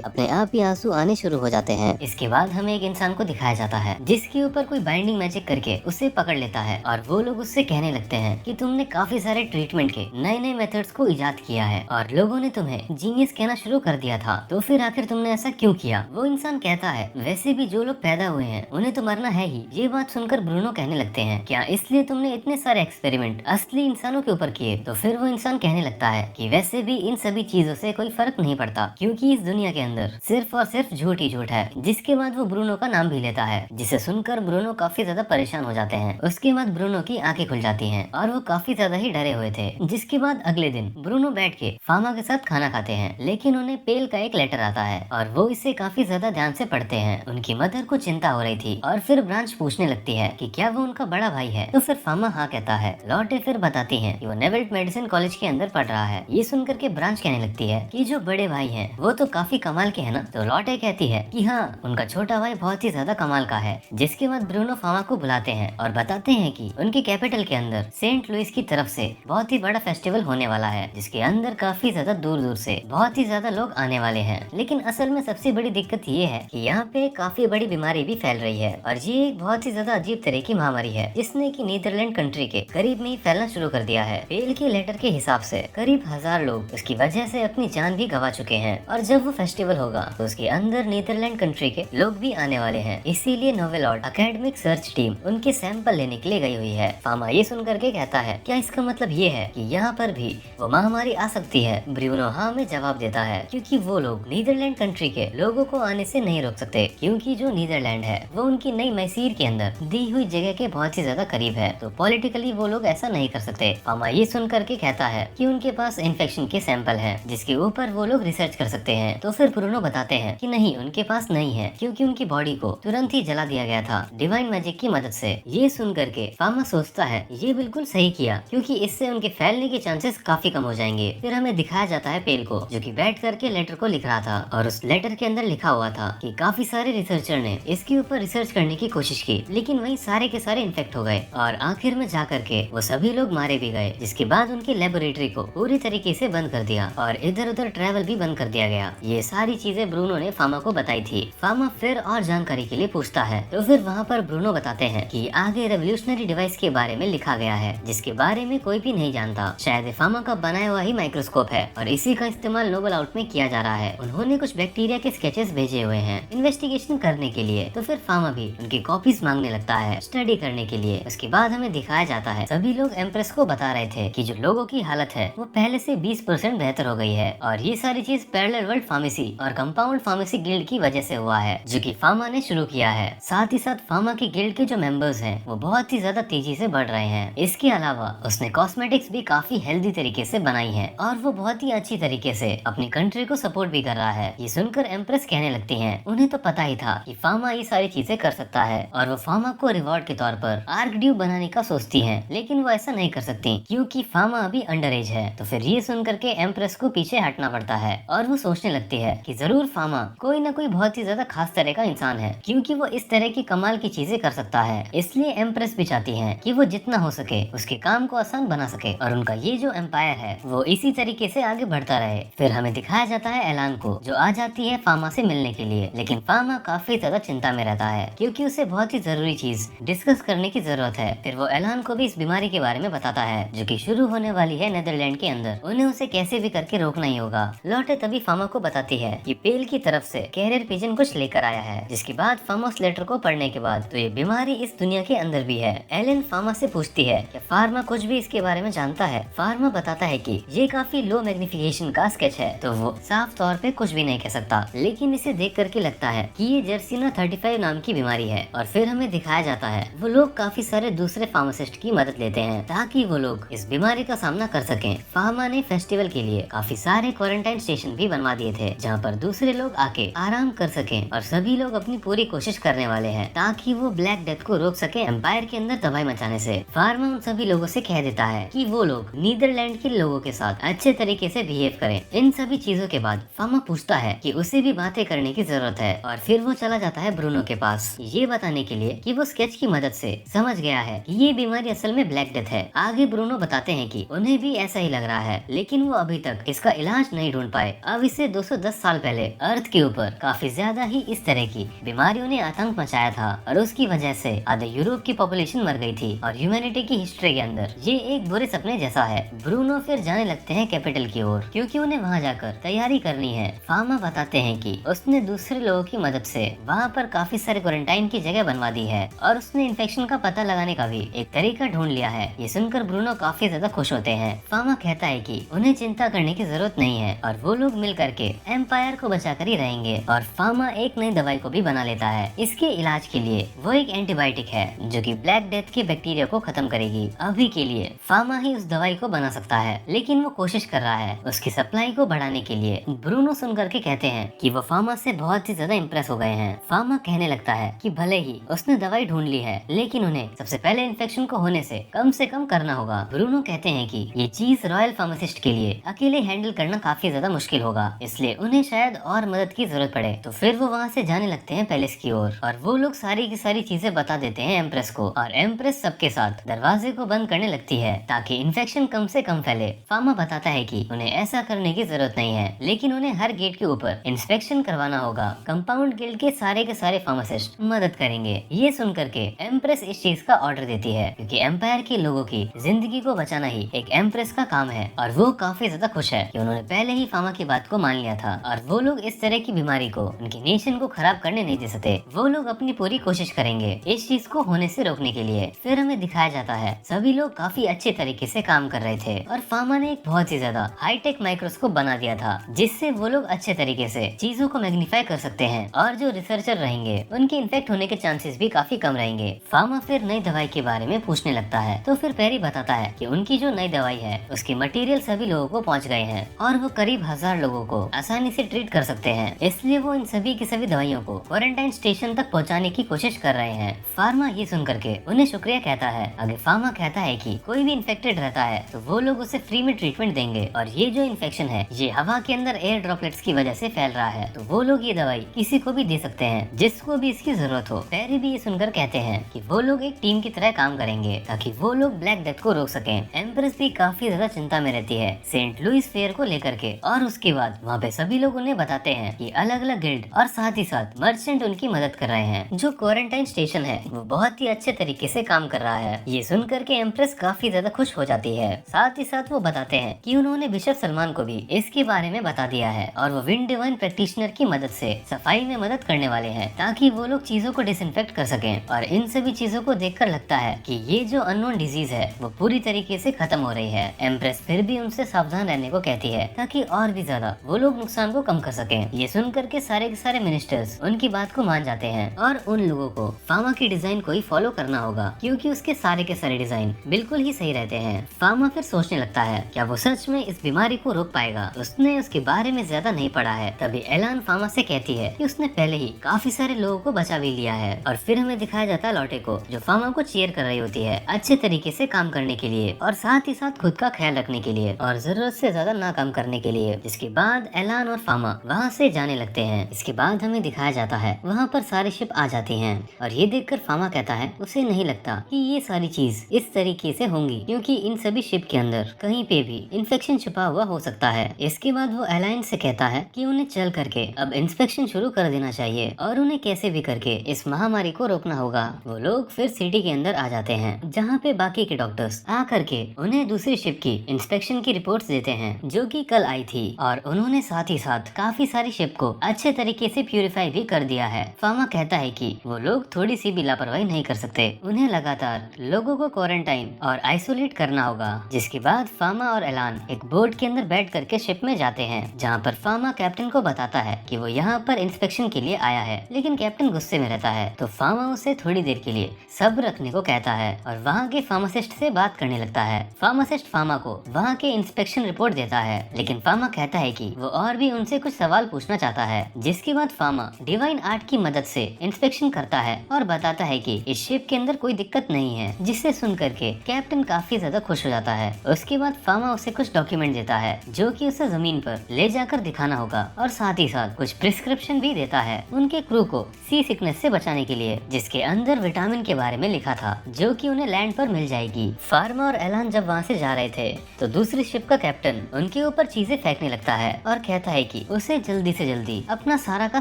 अपने आप ही आंसू आने शुरू हो जाते हैं। इसके बाद हमें एक इंसान को दिखाया जाता है जिसके ऊपर कोई बाइंडिंग मैजिक करके उसे पकड़ लेता है और वो लोग उससे कहने लगते हैं कि तुमने काफी सारे ट्रीटमेंट के नए नए मेथड्स को इजाद किया है और लोगों ने तुम्हें जीनियस कहना शुरू कर दिया था, तो फिर आखिर तुमने ऐसा क्यों किया? वो इंसान कहता है वैसे भी जो लोग पैदा हुए हैं उन्हें तो मरना है ही। ये बात सुनकर ब्रूनो कहने लगते हैं क्या इसलिए तुमने इतने सारे एक्सपेरिमेंट असली इंसानों के ऊपर किए? तो फिर वो इंसान कहने लगता है कि वैसे भी इन सभी चीजों से कोई फर्क नहीं पड़ता क्योंकि इस दुनिया के अंदर सिर्फ और सिर्फ झूठ ही झूठ है। जिसके बाद वो ब्रूनो का नाम भी लेता है, जिसे सुनकर ब्रूनो काफी ज्यादा परेशान हो जाते हैं। उसके बाद ब्रूनो की आंखें खुल जाती हैं और वो काफी ज्यादा ही डरे हुए थे। जिसके बाद अगले दिन ब्रूनो बैठ के फामा के साथ खाना खाते हैं, लेकिन उन्हें पेल का एक लेटर आता है और वो इसे काफी ज्यादा ध्यान से पढ़ते हैं। उनकी मदर को चिंता हो रही थी और फिर ब्रांच पूछने लगती है कि क्या वो उनका बड़ा भाई है? तो फिर फामा हाँ कहता है। लॉटे फिर बताती है कि वो नेवेल्ट मेडिसिन कॉलेज के अंदर पढ़ रहा है। ये सुनकर के ब्रांच कहने लगती है कि जो बड़े भाई हैं वो तो काफी कमाल के हैं ना? तो लॉटे कहती है कि हाँ, उनका छोटा भाई बहुत ही ज्यादा कमाल का है। जिसके बाद ब्रूनो फामा को बुलाते हैं और बताते हैं कि उनकी कैपिटल के अंदर सेंट लुइस की तरफ से बहुत ही बड़ा फेस्टिवल होने वाला है, जिसके अंदर काफी ज्यादा दूर दूर से बहुत ही ज्यादा लोग आने वाले हैं। लेकिन असल में सबसे बड़ी दिक्कत ये है कि यहाँ पे काफी बड़ी बीमारी भी फैल रही है और ये एक बहुत ही ज्यादा अजीब तरह की महामारी है जिसने की नीदरलैंड कंट्री के करीब में ही फैलना शुरू कर दिया है। पेल के लेटर के हिसाब से करीब 1000 लोग उसकी वजह से अपनी जान भी गवा चुके हैं और जब वो फेस्टिवल होगा तो उसके अंदर नीदरलैंड कंट्री के लोग भी आने वाले हैं। इसीलिए नोवेलॉर्ड एकेडमिक सर्च टीम उनके सैंपल लेने के लिए गई हुई है। फामा ये सुन करके कहता है क्या इसका मतलब ये है कि यहाँ पर भी वो महामारी आ सकती है? ब्रूनो हाँ में जवाब देता है क्योंकि वो लोग नीदरलैंड कंट्री के लोगों को आने से नहीं रोक सकते क्योंकि जो नीदरलैंड है वो उनकी नई मैसीर के अंदर दी हुई जगह के बहुत ही ज्यादा करीब है, तो पॉलिटिकली वो लोग ऐसा नहीं कर सकते। फामा ये सुन करके कहता है कि उनके पास इन्फेक्शन के सैंपल हैं जिसके ऊपर वो लोग रिसर्च कर सकते हैं। तो फिर ब्रूनो बताते हैं कि नहीं, उनके पास नहीं है क्योंकि उनकी बॉडी को तुरंत ही जला दिया गया था डिवाइन मैजिक की मदद से। ये सुन करके फामा सोचता है ये बिल्कुल सही किया क्योंकि इससे उनके फैलने के चांसेस काफी कम हो जाएंगे। फिर हमें दिखाया जाता है पेल को जो कि बैठ करके लेटर को लिख रहा था और उस लेटर के अंदर लिखा हुआ था कि काफी सारे रिसर्चर ने इसके ऊपर रिसर्च करने की कोशिश की लेकिन वही सारे के सारे इन्फेक्ट हो गए और आखिर में जा करके वो सभी लोग मारे भी गए। जिसके बाद उनकी लेबोरेटरी को पूरी तरीके से बंद कर दिया और इधर उधर ट्रैवल भी बंद कर दिया गया। ये सारी चीजें ब्रूनो ने फामा को बताई थी। फामा फिर और जानकारी के लिए पूछता है तो फिर वहाँ पर ब्रूनो बताते हैं कि आगे रेवोल्यूशनरी डिवाइस के बारे में लिखा गया है जिसके बारे में कोई भी नहीं जानता। शायद फामा का बनाया हुआ ही माइक्रोस्कोप है और इसी का इस्तेमाल नोबल आउट में किया जा रहा है। उन्होंने कुछ बैक्टीरिया के स्केचेस भेजे हुए हैं इन्वेस्टिगेशन करने के लिए। तो फिर फामा भी उनकी कॉपीज मांगने लगता है स्टडी करने के लिए। उसके बाद हमें दिखाया जाता है सभी लोग एम्प्रेस को बता रहे थे कि जो लोगों की हालत है वो पहले से 20% बेहतर हो गई है है और ये सारी चीज पैरेलल वर्ल्ड फार्मेसी और कंपाउंड फार्मेसी गिल्ड की वजह से हुआ है, जो कि फार्मा ने शुरू किया है। साथ ही साथ फार्मा की गिल्ड के जो मेंबर्स हैं वो बहुत ही ज्यादा तेजी से बढ़ रहे हैं। इसके अलावा उसने कॉस्मेटिक्स भी काफी हेल्दी तरीके से बनाई है और वो बहुत ही अच्छी तरीके से अपनी कंट्री को सपोर्ट भी कर रहा है। ये सुनकर एम्प्रेस कहने लगती है उन्हें तो पता ही था कि फार्मा ये सारी चीजें कर सकता है और वो फार्मा को रिवॉर्ड के तौर पर आर्क ड्यू बनाने का सोचती है, लेकिन वो ऐसा नहीं कर सकती क्योंकि फार्मा अभी अंडर एज है। तो फिर ये सुनकर के एम्प्रेस को पीछे हटना पड़ता है और वो सोचने लगती है कि जरूर फार्मा कोई ना कोई बहुत ही ज्यादा खास तरह का इंसान है, क्योंकि वो इस तरह की कमाल की चीजें कर सकता है। इसलिए एम्प्रेस भी चाहती है कि वो जितना हो सके उसके काम को आसान बना सके और उनका ये जो एम्पायर है वो इसी तरीके से आगे बढ़ता रहे। फिर हमें दिखाया जाता है एलान को, जो आ जाती है फार्मा से मिलने के लिए, लेकिन फार्मा काफी ज्यादा चिंता में रहता है क्योंकि उसे बहुत ही जरूरी चीज डिस्कस करने की जरूरत है। फिर वो एलान को भी इस बीमारी के बारे में बताता है जो कि शुरू होने वाली है नेदरलैंड के अंदर। उन्हें उसे कैसे भी करके रोकना ही होगा। लॉटे तभी फार्मा को बताती है कि पेल की तरफ से कैरियर पिजन कुछ लेकर आया है, जिसके बाद फार्मा उस लेटर को पढ़ने के बाद तो ये बीमारी इस दुनिया के अंदर भी है। एलन फार्मा से पूछती है कि फार्मा कुछ भी इसके बारे में जानता है। फार्मा बताता है कि ये काफी लो मैग्निफिकेशन का स्केच है, तो वो साफ तौर पे कुछ भी नहीं कह सकता, लेकिन इसे देख करके लगता है कि ये जर्सीना 35 नाम की बीमारी है। और फिर हमें दिखाया जाता है वो लोग काफी सारे दूसरे फार्मासिस्ट की मदद लेते हैं ताकि वो लोग इस बीमारी का सामना कर सकें। फार्मा ने फेस्टिवल के लिए काफी सारे क्वारंटाइन स्टेशन भी बनवा दिए थे जहाँ पर दूसरे लोग आके आराम कर सकें और सभी लोग अपनी पूरी कोशिश करने वाले हैं ताकि वो ब्लैक डेथ को रोक सके एम्पायर के अंदर तबाही मचाने से। फार्मा उन सभी लोगों से कह देता है कि वो लोग नीदरलैंड के लोगों के साथ अच्छे तरीके से बिहेव करें। इन सभी चीजों के बाद फार्मा पूछता है कि उसे भी बातें करने की जरूरत है और फिर वो चला जाता है ब्रूनो के पास ये बताने के लिए कि वो स्केच की मदद से समझ गया है कि ये बीमारी असल में ब्लैक डेथ है। आगे ब्रूनो बताते हैं कि उन्हें भी ऐसा ही लग रहा है, लेकिन वो अभी तक इसका इलाज नहीं ढूंढ पाए। अब इसे 210 साल पहले अर्थ के ऊपर काफी ज्यादा ही इस तरह की बीमारियों ने आतंक मचाया था और उसकी वजह से आधे यूरोप की पॉपुलेशन मर गई थी और ह्यूमैनिटी की हिस्ट्री के अंदर ये एक बुरे सपने जैसा है। ब्रूनो फिर जाने लगते हैं कैपिटल की ओर क्योंकि उन्हें वहाँ जाकर तैयारी करनी है। फार्मा बताते हैं कि उसने दूसरे लोगों की मदद से वहाँ पर काफी सारे क्वारंटाइन की जगह बनवा दी है और उसने इन्फेक्शन का पता लगाने का भी एक तरीका ढूंढ लिया है। ये सुनकर ब्रूनो काफी ज्यादा खुश होते हैं। फार्मा कहता है कि उन्हें चिंता करने की जरूरत नहीं है और वो लोग मिल करके एम्पायर को बचाकर ही रहेंगे। और फार्मा एक नई दवाई को भी बना लेता है। इसके इलाज के लिए वो एक एंटीबायोटिक है जो कि ब्लैक डेथ के बैक्टीरिया को खत्म करेगी। अभी के लिए फार्मा ही उस दवाई को बना सकता है, लेकिन वो कोशिश कर रहा है उसकी सप्लाई को बढ़ाने के लिए। ब्रूनो सुन करके कहते हैं कि वो फार्मा से बहुत ही ज्यादा इम्प्रेस हो गए हैं। फार्मा कहने लगता है कि भले ही उसने दवाई ढूंढ ली है, लेकिन उन्हें सबसे पहले इन्फेक्शन को होने से कम करना होगा। ब्रूनो कहते हैं कि ये चीज रॉयल फार्मासिस्ट के लिए अकेले हैंडल करना काफी ज्यादा मुश्किल होगा, इसलिए उन्हें शायद और मदद की जरूरत पड़े। तो फिर वो वहाँ से जाने लगते हैं पैलेस की ओर और वो लोग सारी की सारी चीजें बता देते हैं एम्प्रेस को और एम्प्रेस सबके साथ दरवाजे को बंद करने लगती है ताकि इन्फेक्शन कम से कम फैले। फार्मा बताता है कि उन्हें ऐसा करने की जरूरत नहीं है, लेकिन उन्हें हर गेट के ऊपर इंस्पेक्शन करवाना होगा। कंपाउंड गिल्ड के सारे फार्मासिस्ट मदद करेंगे। ये सुन करके एम्प्रेस इस चीज का ऑर्डर देती है क्योंकि एम्पायर के लोगों की जिंदगी को बचाना ही एक एम्प्रेस का काम है और वो काफी ज्यादा खुश है कि उन्होंने पहले ही फार्मा की बात को मान लिया था और वो लोग इस तरह की बीमारी को उनकी नेशन को खराब करने नहीं दे सकते। वो लोग अपनी पूरी कोशिश करेंगे इस चीज को होने से रोकने के लिए। फिर हमें दिखाया जाता है सभी लोग काफी अच्छे तरीके से काम कर रहे थे और फार्मा ने एक बहुत ही ज्यादा हाईटेक माइक्रोस्कोप बना दिया था जिससे वो लोग अच्छे तरीके से चीजों को मैग्नीफाई कर सकते हैं और जो रिसर्चर रहेंगे उनके इन्फेक्ट होने के चांसेस भी काफी कम रहेंगे। फार्मा फिर नई दवाई के बारे में पूछने लगता है तो फिर पेरी बताता है कि उनकी जो नई दवाई है उसके मटेरियल सभी लोगों को पहुंच गए हैं और वो करीब 1000 लोगों को आसानी से ट्रीट कर सकते हैं, इसलिए वो इन सभी की सभी दवाइयों को क्वारंटाइन स्टेशन तक पहुंचाने की कोशिश कर रहे हैं। फार्मा ये सुन करके उन्हें शुक्रिया कहता है। आगे फार्मा कहता है कि कोई भी इन्फेक्टेड रहता है तो वो लोग उसे फ्री में ट्रीटमेंट देंगे और ये जो इन्फेक्शन है ये हवा के अंदर एयर ड्रॉपलेट्स की वजह से फैल रहा है, तो वो लोग ये दवाई किसी को भी दे सकते हैं जिसको भी इसकी जरूरत हो। पेरी भी ये सुनकर कहते हैं कि वो लोग एक टीम की तरह काम करेंगे ताकि वो लोग ब्लैक डेथ को रोक सकें। एम्प्रेस भी काफी ज्यादा चिंता में रहती है सेंट लुइस फेयर को लेकर के और उसके बाद वहाँ पे सभी लोग उन्हें बताते हैं कि अलग अलग गिल्ड और साथ ही साथ मर्चेंट उनकी मदद कर रहे हैं। जो क्वारंटाइन स्टेशन है वो बहुत ही अच्छे तरीके से काम कर रहा है। ये सुनकर के एम्प्रेस काफी ज्यादा खुश हो जाती है। साथ ही साथ वो बताते हैं कि उन्होंने बिशप सलमान को भी इसके बारे में बता दिया है और वो विंड डिवाइन प्रैक्टिशनर की मदद से सफाई में मदद करने वाले हैं ताकि वो लोग चीजों को डिसइंफेक्ट कर सकें। और इन सभी चीजों को देखकर लगता है कि ये जो अननोन डिजीज है वो पूरी तरीके से खत्म हो रही है। एम्प्रेस फिर भी उनसे सावधान रहने को कहती है है ताकि और भी ज्यादा वो लोग नुकसान को कम कर सकें। ये सुन करके सारे के सारे मिनिस्टर्स उनकी बात को मान जाते हैं और उन लोगों को फामा की डिजाइन को ही फॉलो करना होगा क्योंकि उसके सारे के सारे डिजाइन बिल्कुल ही सही रहते हैं। फामा फिर सोचने लगता है क्या वो सच में इस बीमारी को रोक पाएगा। उसने उसके बारे में ज्यादा नहीं पढ़ा है। तभी एलान फामा से कहती है कि उसने पहले ही काफी सारे लोगों को बचा भी लिया है। और फिर हमें दिखाया जाता है लॉटे को जो फामा को चीयर कर रही होती है अच्छे तरीके से काम करने के लिए और साथ ही साथ खुद का ख्याल रखने के लिए और जरूरत से ज्यादा ना काम करने के लिए। इसके बाद एलान और फामा वहाँ से जाने लगते हैं। इसके बाद हमें दिखाया जाता है वहाँ पर सारी शिप आ जाती हैं और ये देखकर फामा कहता है उसे नहीं लगता कि ये सारी चीज इस तरीके से होंगी क्योंकि इन सभी शिप के अंदर कहीं पे भी इन्फेक्शन छुपा हुआ हो सकता है। इसके बाद वो एलाइन से कहता है कि उन्हें चल करके अब इंस्पेक्शन शुरू कर देना चाहिए और उन्हें कैसे भी करके इस महामारी को रोकना होगा। वो लोग फिर सिटी के अंदर आ जाते हैं जहाँ पे बाकी के डॉक्टर्स आ करके उन्हें दूसरी शिप की इंस्पेक्शन की रिपोर्ट्स देते हैं जो कि कल आई थी और उन्होंने साथ ही साथ काफी सारी शिप को अच्छे तरीके से प्यूरिफाई भी कर दिया है। फामा कहता है कि वो लोग थोड़ी सी भी लापरवाही नहीं कर सकते। उन्हें लगातार लोगों को क्वारंटाइन और आइसोलेट करना होगा। जिसके बाद फामा और एलान एक बोट के अंदर बैठ करके शिप में जाते हैं जहाँ पर फामा कैप्टन को बताता है कि वो यहाँ पर इंस्पेक्शन के लिए आया है। लेकिन कैप्टन गुस्से में रहता है तो फामा उसे थोड़ी देर के लिए सब्र रखने को कहता है और वहाँ के फार्मासिस्ट से बात करने लगता है। फार्मासिस्ट फामा को वहाँ के इंस्पेक्शन रिपोर्ट देता है लेकिन फामा कहता है कि वो और भी उनसे कुछ सवाल पूछना चाहता है। जिसके बाद फामा डिवाइन आर्ट की मदद से इंस्पेक्शन करता है और बताता है कि इस शिप के अंदर कोई दिक्कत नहीं है, जिससे सुन करके कैप्टन काफी ज्यादा खुश हो जाता है। उसके बाद फामा उसे कुछ डॉक्यूमेंट देता है जो कि उसे जमीन पर ले जाकर दिखाना होगा और साथ ही साथ कुछ प्रिस्क्रिप्शन भी देता है उनके क्रू को सी सिकनेस से बचाने के लिए, जिसके अंदर विटामिन के बारे में लिखा था जो कि उन्हें लैंड पर मिल जाएगी। फार्मा और एलान जब वहाँ से जा रहे थे तो दूसरी शिप का कैप्टन उनके ऊपर चीजें फेंकने लगता है और कहता है कि उसे जल्दी से जल्दी अपना सारा का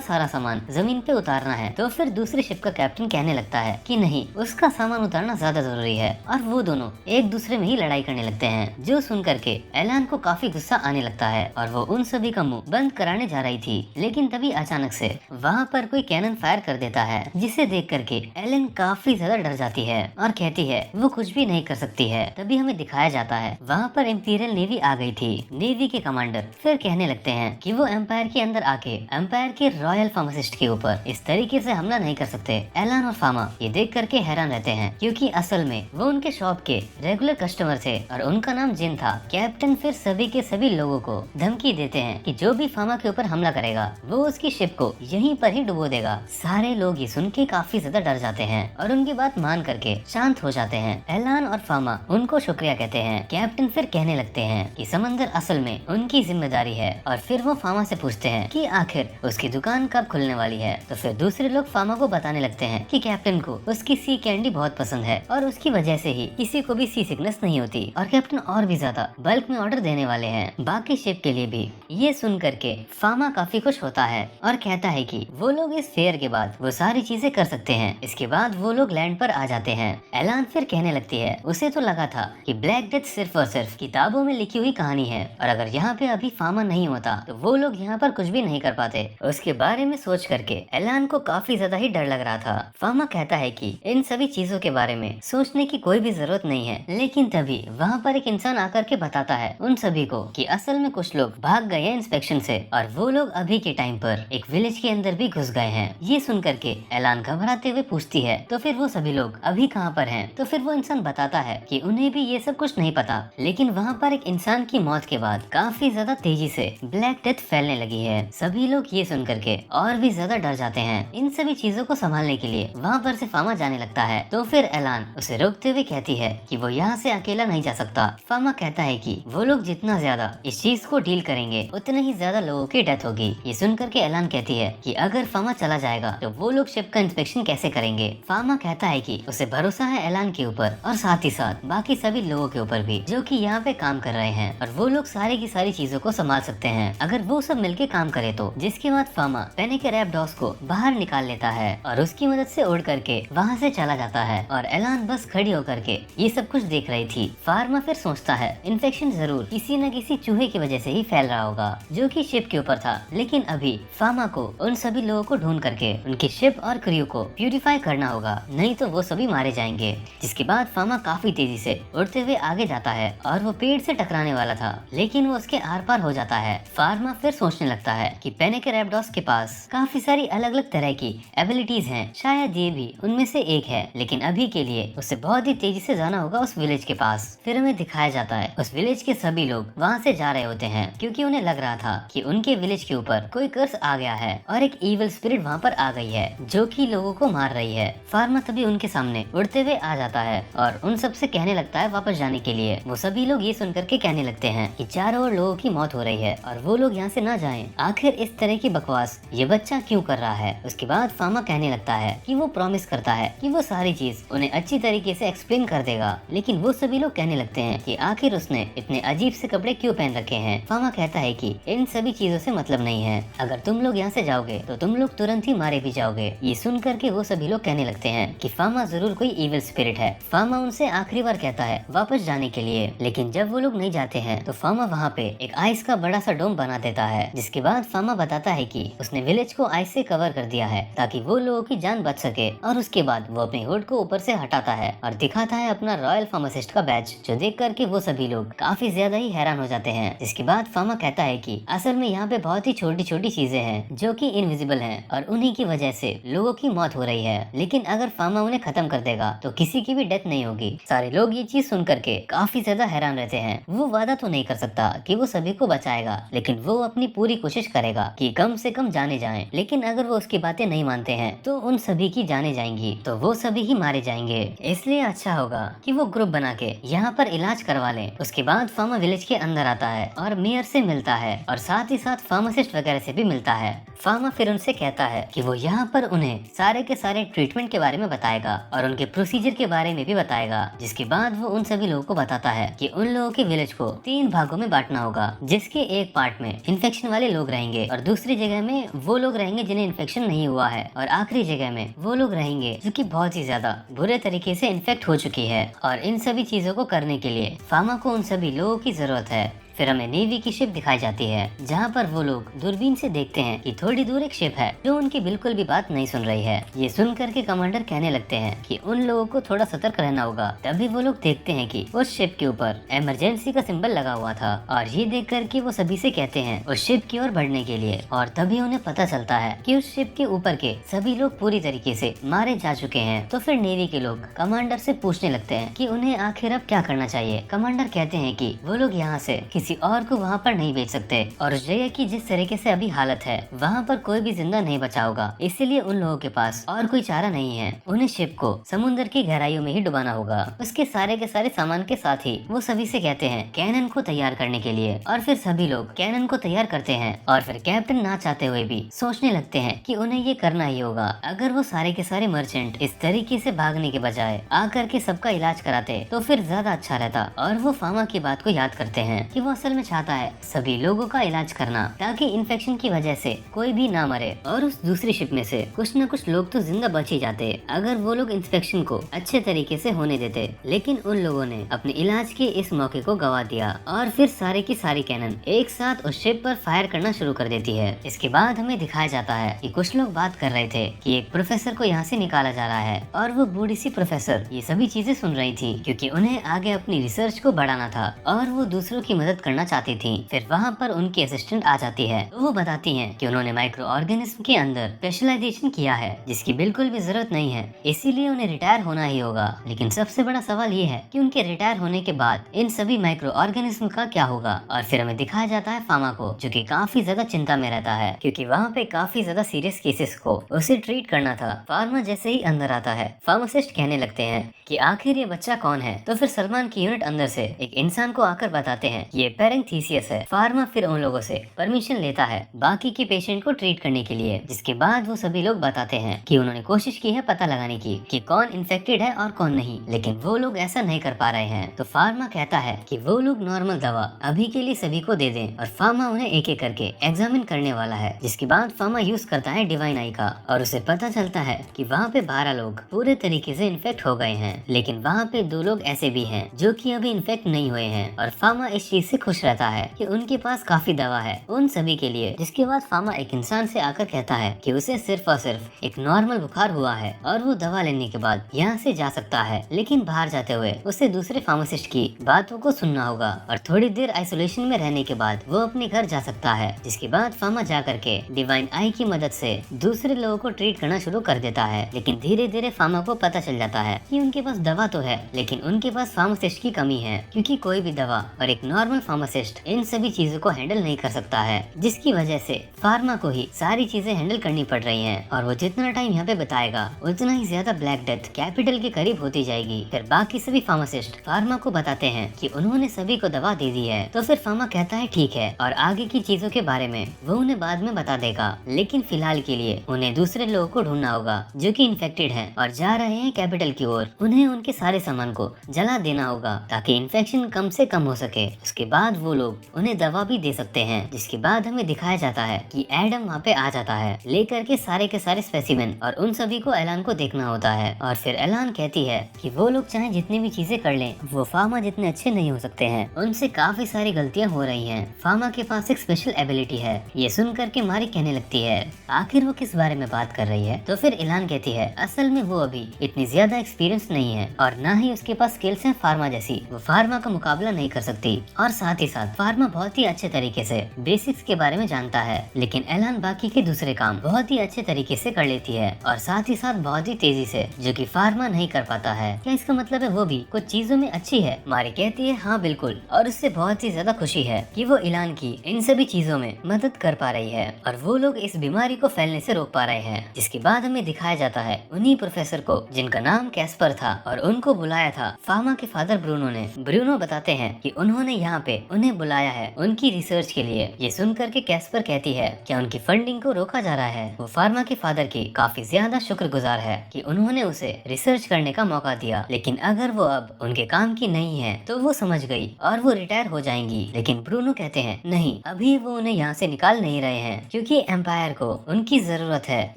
सारा सामान जमीन पे उतारना है। तो फिर दूसरी शिप का कैप्टन कहने लगता है कि नहीं, उसका सामान उतारना ज्यादा जरूरी है और वो दोनों एक दूसरे में ही लड़ाई करने लगते हैं। जो सुन करके एलान को काफी गुस्सा आने लगता है और वो उन सभी का मुंह बंद कराने जा रही थी लेकिन तभी अचानक से वहाँ पर कोई कैनन फायर कर देता है जिसे देख करके एलन काफी ज्यादा डर जाती है और कहती है वो कुछ भी नहीं कर सकती है। तभी हमें दिखाया जाता है वहाँ पर इंपीरियल नेवी आ गई थी। नेवी के कमांडर फिर कहने लगते हैं कि वो एम्पायर के अंदर आके एम्पायर के रॉयल फार्मासिस्ट के ऊपर इस तरीके से हमला नहीं कर सकते। एलान और फामा ये देख करके हैरान रहते हैं क्योंकि असल में वो उनके शॉप के रेगुलर कस्टमर थे और उनका नाम जिन था। कैप्टन फिर सभी के सभी लोगों को धमकी देते हैं कि जो भी फामा के ऊपर हमला करेगा वो उसकी शिप को यहीं पर ही डुबो देगा। सारे लोग ये सुन के काफी ज्यादा डर जाते हैं और उनकी बात मान करके शांत हो जाते हैं। एलान और फामा उनको शुक्रिया कहते हैं। कैप्टन फिर कहने लगते हैं कि समंदर असल में उनकी जिम्मेदारी है और फिर वो फामा से पूछते हैं कि आखिर उसकी दुकान कब खुलने वाली है। तो फिर दूसरे लोग फामा को बताने लगते हैं कि कैप्टन को उसकी सी कैंडी बहुत पसंद है और उसकी वजह से ही किसी को भी सी सिकनेस नहीं होती और कैप्टन और भी ज्यादा बल्क में ऑर्डर देने वाले हैं बाकी शिप के लिए भी। ये सुन करके फामा काफी खुश होता है और कहता है कि वो लोग इस फेयर के बाद वो सारी चीजें कर सकते हैं। इसके बाद वो लोग लैंड पर आ जाते हैं। एलान फिर कहने लगती है उसे तो लगा था कि ब्लैक डेथ सिर्फ और सिर्फ किताबों में लिखी हुई कहानी है और अगर यहाँ पे अभी फामा नहीं होता तो वो लोग यहाँ पर कुछ भी नहीं कर पाते। उसके बारे में सोच करके एलान को काफी ज्यादा ही डर लग रहा था। फामा कहता है कि इन सभी चीजों के बारे में सोचने की कोई भी जरूरत नहीं है। लेकिन तभी वहाँ पर एक इंसान आकर के बताता है उन सभी को कि असल में कुछ लोग भाग गए हैं इंस्पेक्शन से और वो लोग अभी के टाइम पर एक विलेज के अंदर भी घुस गए हैं। ये सुन करके एलान घबराते हुए पूछती है तो फिर वो सभी लोग अभी कहाँ पर हैं? तो फिर वो इंसान बताता है कि उन्हें भी ये सब कुछ नहीं पता लेकिन वहाँ पर एक इंसान की मौत के बाद काफी ज्यादा तेजी से ब्लैक डेथ फैलने लगी है। सभी लोग ये सुन करके और भी ज्यादा डर जाते हैं। इन सभी चीजों को संभालने के लिए वहाँ पर से फामा जाने लगता है तो फिर एलान उसे रोकते हुए कहती है कि वो यहाँ से अकेला नहीं जा सकता। फामा कहता है कि वो लोग जितना ज्यादा इस चीज को डील करेंगे उतने ही ज्यादा लोगों की डेथ होगी। ये सुनकर के एलान कहती है कि अगर फामा चला जाएगा तो वो लोग शिप का इंस्पेक्शन कैसे करेंगे। फामा कहता है कि उसे भरोसा है एलान के ऊपर और साथ ही साथ बाकी सभी लोगों के ऊपर भी जो कि यहाँ पे काम कर रहे हैं और वो लोग सारी की सारी चीजों को संभाल सकते हैं अगर वो सब मिलके काम करे तो। जिसके बाद फामा पेने के रैपडॉग्स को बाहर निकाल लेता है और उसकी मदद से उड़ करके वहाँ से चला जाता है और एलान बस खड़ी होकर के ये सब कुछ देख रही थी। फार्मा फिर सोचता है इन्फेक्शन जरूर किसी न किसी चूहे की वजह से ही फैल रहा होगा जो कि शिप के ऊपर था। लेकिन अभी फार्मा को उन सभी लोगों को ढूंढ करके उनकी शिप और क्रू को प्यूरिफाई करना होगा, नहीं तो वो सभी मारे जाएंगे। जिसके बाद फार्मा काफी तेजी से उड़ते हुए आगे जाता है और वो पेड़ से टकराने वाला था लेकिन लेकिन वो उसके आर पार हो जाता है। फार्मा फिर सोचने लगता है कि पेनेके रैप्टोर्स के पास काफी सारी अलग अलग तरह की एबिलिटीज हैं, शायद ये भी उनमें से एक है, लेकिन अभी के लिए उसे बहुत ही तेजी से जाना होगा उस विलेज के पास। फिर हमें दिखाया जाता है उस विलेज के सभी लोग वहाँ से जा रहे होते हैं क्योंकि उन्हें लग रहा था कि उनके विलेज के ऊपर कोई कर्स आ गया है और एक इविल स्पिरिट वहाँ पर आ गई है जो कि लोगों को मार रही है। फार्मा तभी उनके सामने उड़ते हुए आ जाता है और उन सबसे कहने लगता है वापस जाने के लिए। वो सभी लोग ये सुनकर के कहने लगते हैं कि चारों ओर लोगों की मौत हो रही है और वो लोग यहाँ से ना जाएं। आखिर इस तरह की बकवास ये बच्चा क्यों कर रहा है। उसके बाद फार्मा कहने लगता है कि वो प्रॉमिस करता है कि वो सारी चीज उन्हें अच्छी तरीके से एक्सप्लेन कर देगा, लेकिन वो सभी लोग कहने लगते हैं कि आखिर उसने इतने अजीब से कपड़े क्यों पहन रखे हैं। फार्मा कहता है कि इन सभी चीजों से मतलब नहीं है, अगर तुम लोग यहाँ से जाओगे तो तुम लोग तुरंत ही मारे भी जाओगे। ये सुन करके वो सभी लोग कहने लगते हैं कि फार्मा जरूर कोई इविल स्पिरिट है। फार्मा उनसे आखिरी बार कहता है वापस जाने के लिए, लेकिन जब वो लोग नहीं जाते हैं तो फार्मा वहाँ पे एक आइस का बड़ा सा डोम बना देता है। जिसके बाद फार्मा बताता है कि उसने विलेज को आइस से कवर कर दिया है ताकि वो लोगों की जान बच सके, और उसके बाद वो अपनी हुड को ऊपर से हटाता है और दिखाता है अपना रॉयल फार्मासिस्ट का बैच, जो देख करके वो सभी लोग काफी ज्यादा ही हैरान हो जाते हैं। जिसके बाद फार्मा कहता है कि असल में यहाँ पे बहुत ही छोटी छोटी चीजें हैं जो कि इनविजिबल हैं और उन्हीं की वजह से लोगों की मौत हो रही है, लेकिन अगर फार्मा उन्हें खत्म कर देगा तो किसी की भी डेथ नहीं होगी। सारे लोग ये चीज सुन करके काफी ज्यादा हैरान रहते हैं। वो वादा तो नहीं कर सकता कि वो सभी को बचाएगा, लेकिन वो अपनी पूरी कोशिश करेगा कि कम से कम जाने जाएं। लेकिन अगर वो उसकी बातें नहीं मानते हैं तो उन सभी की जाने जाएंगी, तो वो सभी ही मारे जाएंगे। इसलिए अच्छा होगा कि वो ग्रुप बना के यहाँ पर इलाज करवा लें। उसके बाद फार्मा विलेज के अंदर आता है और मेयर से मिलता है और साथ ही साथ फार्मासिस्ट वगैरह से भी मिलता है। फार्मा फिर उनसे कहता है कि वो यहाँ पर उन्हें सारे के सारे ट्रीटमेंट के बारे में बताएगा और उनके प्रोसीजर के बारे में भी बताएगा। जिसके बाद वो उन सभी लोगों को बताता है कि उन लोगों के विलेज को 3 भागों में बांटना होगा, जिसके एक पार्ट में इन्फेक्शन वाले लोग रहेंगे और दूसरी जगह में वो लोग रहेंगे जिन्हें इन्फेक्शन नहीं हुआ है, और आखिरी जगह में वो लोग रहेंगे जो कि बहुत ही ज्यादा बुरे तरीके से इन्फेक्ट हो चुकी है। और इन सभी चीजों को करने के लिए फार्मा को उन सभी लोगों की जरूरत है। फिर हमें नेवी की शिप दिखाई जाती है जहाँ पर वो लोग दूरबीन से देखते हैं कि थोड़ी दूर एक शिप है जो उनकी बिल्कुल भी बात नहीं सुन रही है। ये सुन करके कमांडर कहने लगते हैं कि उन लोगों को थोड़ा सतर्क रहना होगा। तभी वो लोग देखते हैं कि उस शिप के ऊपर इमरजेंसी का सिंबल लगा हुआ था, और ये देख करके वो सभी से कहते हैं उस शिप की ओर बढ़ने के लिए। और तभी उन्हें पता चलता है कि उस शिप के ऊपर के सभी लोग पूरी तरीके से मारे जा चुके हैं। तो फिर नेवी के लोग कमांडर से पूछने लगते हैं कि उन्हें आखिर अब क्या करना चाहिए। कमांडर कहते हैं कि वो लोग यहाँ से किसी और को वहाँ पर नहीं भेज सकते, और उस जगह की जिस तरीके से अभी हालत है वहाँ पर कोई भी जिंदा नहीं बचा होगा, इसीलिए उन लोगों के पास और कोई चारा नहीं है। उन्हें शिप को समुद्र की गहराइयों में ही डुबाना होगा। उसके सारे के सारे सामान के साथ ही वो सभी से कहते हैं कैनन को तैयार करने के लिए, और फिर सभी लोग कैनन को तैयार करते हैं। और फिर कैप्टन ना चाहते हुए भी सोचने लगते हैं कि उन्हें ये करना ही होगा। अगर वो सारे के सारे मर्चेंट इस तरीके से भागने के बजाय आकर के सबका इलाज कराते तो फिर ज्यादा अच्छा रहता। और वो फार्मा की बात को याद करते हैं कि वो असल में चाहता है सभी लोगों का इलाज करना, ताकि इन्फेक्शन की वजह से कोई भी ना मरे, और उस दूसरी शिप में से कुछ न कुछ लोग तो जिंदा बच ही जाते अगर वो लोग इन्फेक्शन को अच्छे तरीके से होने देते। लेकिन उन लोगों ने अपने इलाज के इस मौके को गवा दिया, और फिर सारे की सारी कैनन एक साथ उस शिप पर फायर करना शुरू कर देती है। इसके बाद हमें दिखाया जाता है कि कुछ लोग बात कर रहे थे कि एक प्रोफेसर को यहाँ से निकाला जा रहा है, और वो बूढ़ी सी प्रोफेसर ये सभी चीजें सुन रही थी क्योंकि उन्हें आगे अपनी रिसर्च को बढ़ाना था और वो दूसरों की मदद करना चाहती थी। फिर वहाँ पर उनकी असिस्टेंट आ जाती है। तो वो बताती हैं कि उन्होंने माइक्रो ऑर्गेनिज्म के अंदर स्पेशलाइजेशन किया है जिसकी बिल्कुल भी जरूरत नहीं है, इसीलिए उन्हें रिटायर होना ही होगा। लेकिन सबसे बड़ा सवाल ये है कि उनके रिटायर होने के बाद इन सभी माइक्रो ऑर्गेनिज्म का क्या होगा। और फिर हमें दिखाया जाता है फार्मा को, जो कि काफी ज्यादा चिंता में रहता है क्योंकि वहाँ पे काफी ज्यादा सीरियस केसेस को उसे ट्रीट करना था। फार्मा जैसे ही अंदर आता है फार्मासिस्ट कहने लगते हैं कि आखिर ये बच्चा कौन है। तो फिर सलमान की यूनिट अंदर से एक इंसान को आकर बताते हैं ये पेरेंथीसियस है। फार्मा फिर उन लोगों से परमिशन लेता है बाकी के पेशेंट को ट्रीट करने के लिए, जिसके बाद वो सभी लोग बताते हैं कि उन्होंने कोशिश की है पता लगाने की कि कौन इन्फेक्टेड है और कौन नहीं, लेकिन वो लोग ऐसा नहीं कर पा रहे हैं। तो फार्मा कहता है कि वो लोग नॉर्मल दवा अभी के लिए सभी को दे दें, और फार्मा उन्हें एक एक करके एग्जामिन करने वाला है। जिसके बाद फार्मा यूज करता है डिवाइन आई का, और उसे पता चलता है कि वहाँ पे 12 लोग पूरे तरीके से इन्फेक्ट हो गए हैं, लेकिन वहाँ पे 2 लोग ऐसे भी हैं जो कि अभी इन्फेक्ट नहीं हुए हैं, और फार्मा इस चीज से खुश रहता है कि उनके पास काफी दवा है उन सभी के लिए। जिसके बाद फार्मा एक इंसान से आकर कहता है कि उसे सिर्फ और सिर्फ एक नॉर्मल बुखार हुआ है और वो दवा लेने के बाद यहाँ से जा सकता है, लेकिन बाहर जाते हुए उसे दूसरे फार्मासिस्ट की बातों को सुनना होगा और थोड़ी देर आइसोलेशन में रहने के बाद वो अपने घर जा सकता है। जिसके बाद फार्मा जा करके डिवाइन आई की मदद से दूसरे लोगों को ट्रीट करना शुरू कर देता है। लेकिन धीरे धीरे फार्मा को पता चल जाता है कि उनके पास दवा तो है, लेकिन उनके पास फार्मासिस्ट की कमी है, क्योंकि कोई भी दवा और एक नॉर्मल फार्मासिस्ट इन सभी चीजों को हैंडल नहीं कर सकता है। जिसकी वजह से फार्मा को ही सारी चीजें हैंडल करनी पड़ रही हैं और वो जितना टाइम यहाँ पे बताएगा उतना ही ज्यादा ब्लैक डेथ कैपिटल के करीब होती जाएगी। फिर बाकी सभी फार्मासिस्ट फार्मा को बताते हैं कि उन्होंने सभी को दवा दे दी है। तो फिर फार्मा कहता है ठीक है और आगे की चीजों के बारे में वो उन्हें बाद में बता देगा, लेकिन फिलहाल के लिए उन्हें दूसरे लोगों को ढूंढना होगा जो कि इन्फेक्टेड हैं और जा रहे हैं कैपिटल की ओर। उन्हें उनके सारे सामान को जला देना होगा ताकि इन्फेक्शन कम से कम हो सके। उसके बाद वो लोग उन्हें दवा भी दे सकते हैं। जिसके बाद हमें दिखाया जाता है कि एडम वहाँ पे आ जाता है लेकर के सारे के सारे स्पेसिमेन और उन सभी को एलान को देखना होता है। और फिर एलान कहती है कि वो लोग चाहे जितनी भी चीजें कर लें वो फार्मा जितने अच्छे नहीं हो सकते हैं, उनसे काफी सारी गलतियां हो रही हैं। फार्मा के पास एक स्पेशल एबिलिटी है। ये सुन करके मारी कहने लगती है आखिर वो किस बारे में बात कर रही है। तो फिर एलान कहती है असल में वो अभी इतनी ज्यादा एक्सपीरियंस नहीं है और ना ही उसके पास स्किल्स हैं फार्मा जैसी। वो फार्मा का मुकाबला नहीं कर सकती और साथ ही साथ फार्मा बहुत ही अच्छे तरीके से बेसिक्स के बारे में जानता है, लेकिन एलान बाकी के दूसरे काम बहुत ही अच्छे तरीके से कर लेती है और साथ ही साथ बहुत ही तेजी से, जो कि फार्मा नहीं कर पाता है। क्या इसका मतलब है वो भी कुछ चीजों में अच्छी है? मारी कहती है हाँ बिल्कुल, और उससे बहुत ही ज्यादा खुशी है कि वो एलान की इन सभी चीजों में मदद कर पा रही है और वो लोग इस बीमारी को फैलने से रोक पा रहे हैं। जिसके बाद हमें दिखाया जाता है उन्हीं प्रोफेसर को जिनका नाम कैस्पर था और उनको बुलाया था फार्मा के फादर ब्रूनो ने। ब्रूनो बताते हैं कि उन्होंने यहाँ पे उन्हें बुलाया है उनकी रिसर्च के लिए। ये सुनकर के कैस्पर कहती है क्या उनकी फंडिंग को रोका जा रहा है? वो फार्मा के फादर की काफी ज्यादा शुक्रगुजार है कि उन्होंने उसे रिसर्च करने का मौका दिया, लेकिन अगर वो अब उनके काम की नहीं है तो वो समझ गई और वो रिटायर हो जाएंगी। लेकिन ब्रूनो कहते हैं नहीं, अभी वो उन्हें यहाँ से निकाल नहीं रहे हैं, क्योंकि एम्पायर को उनकी जरूरत है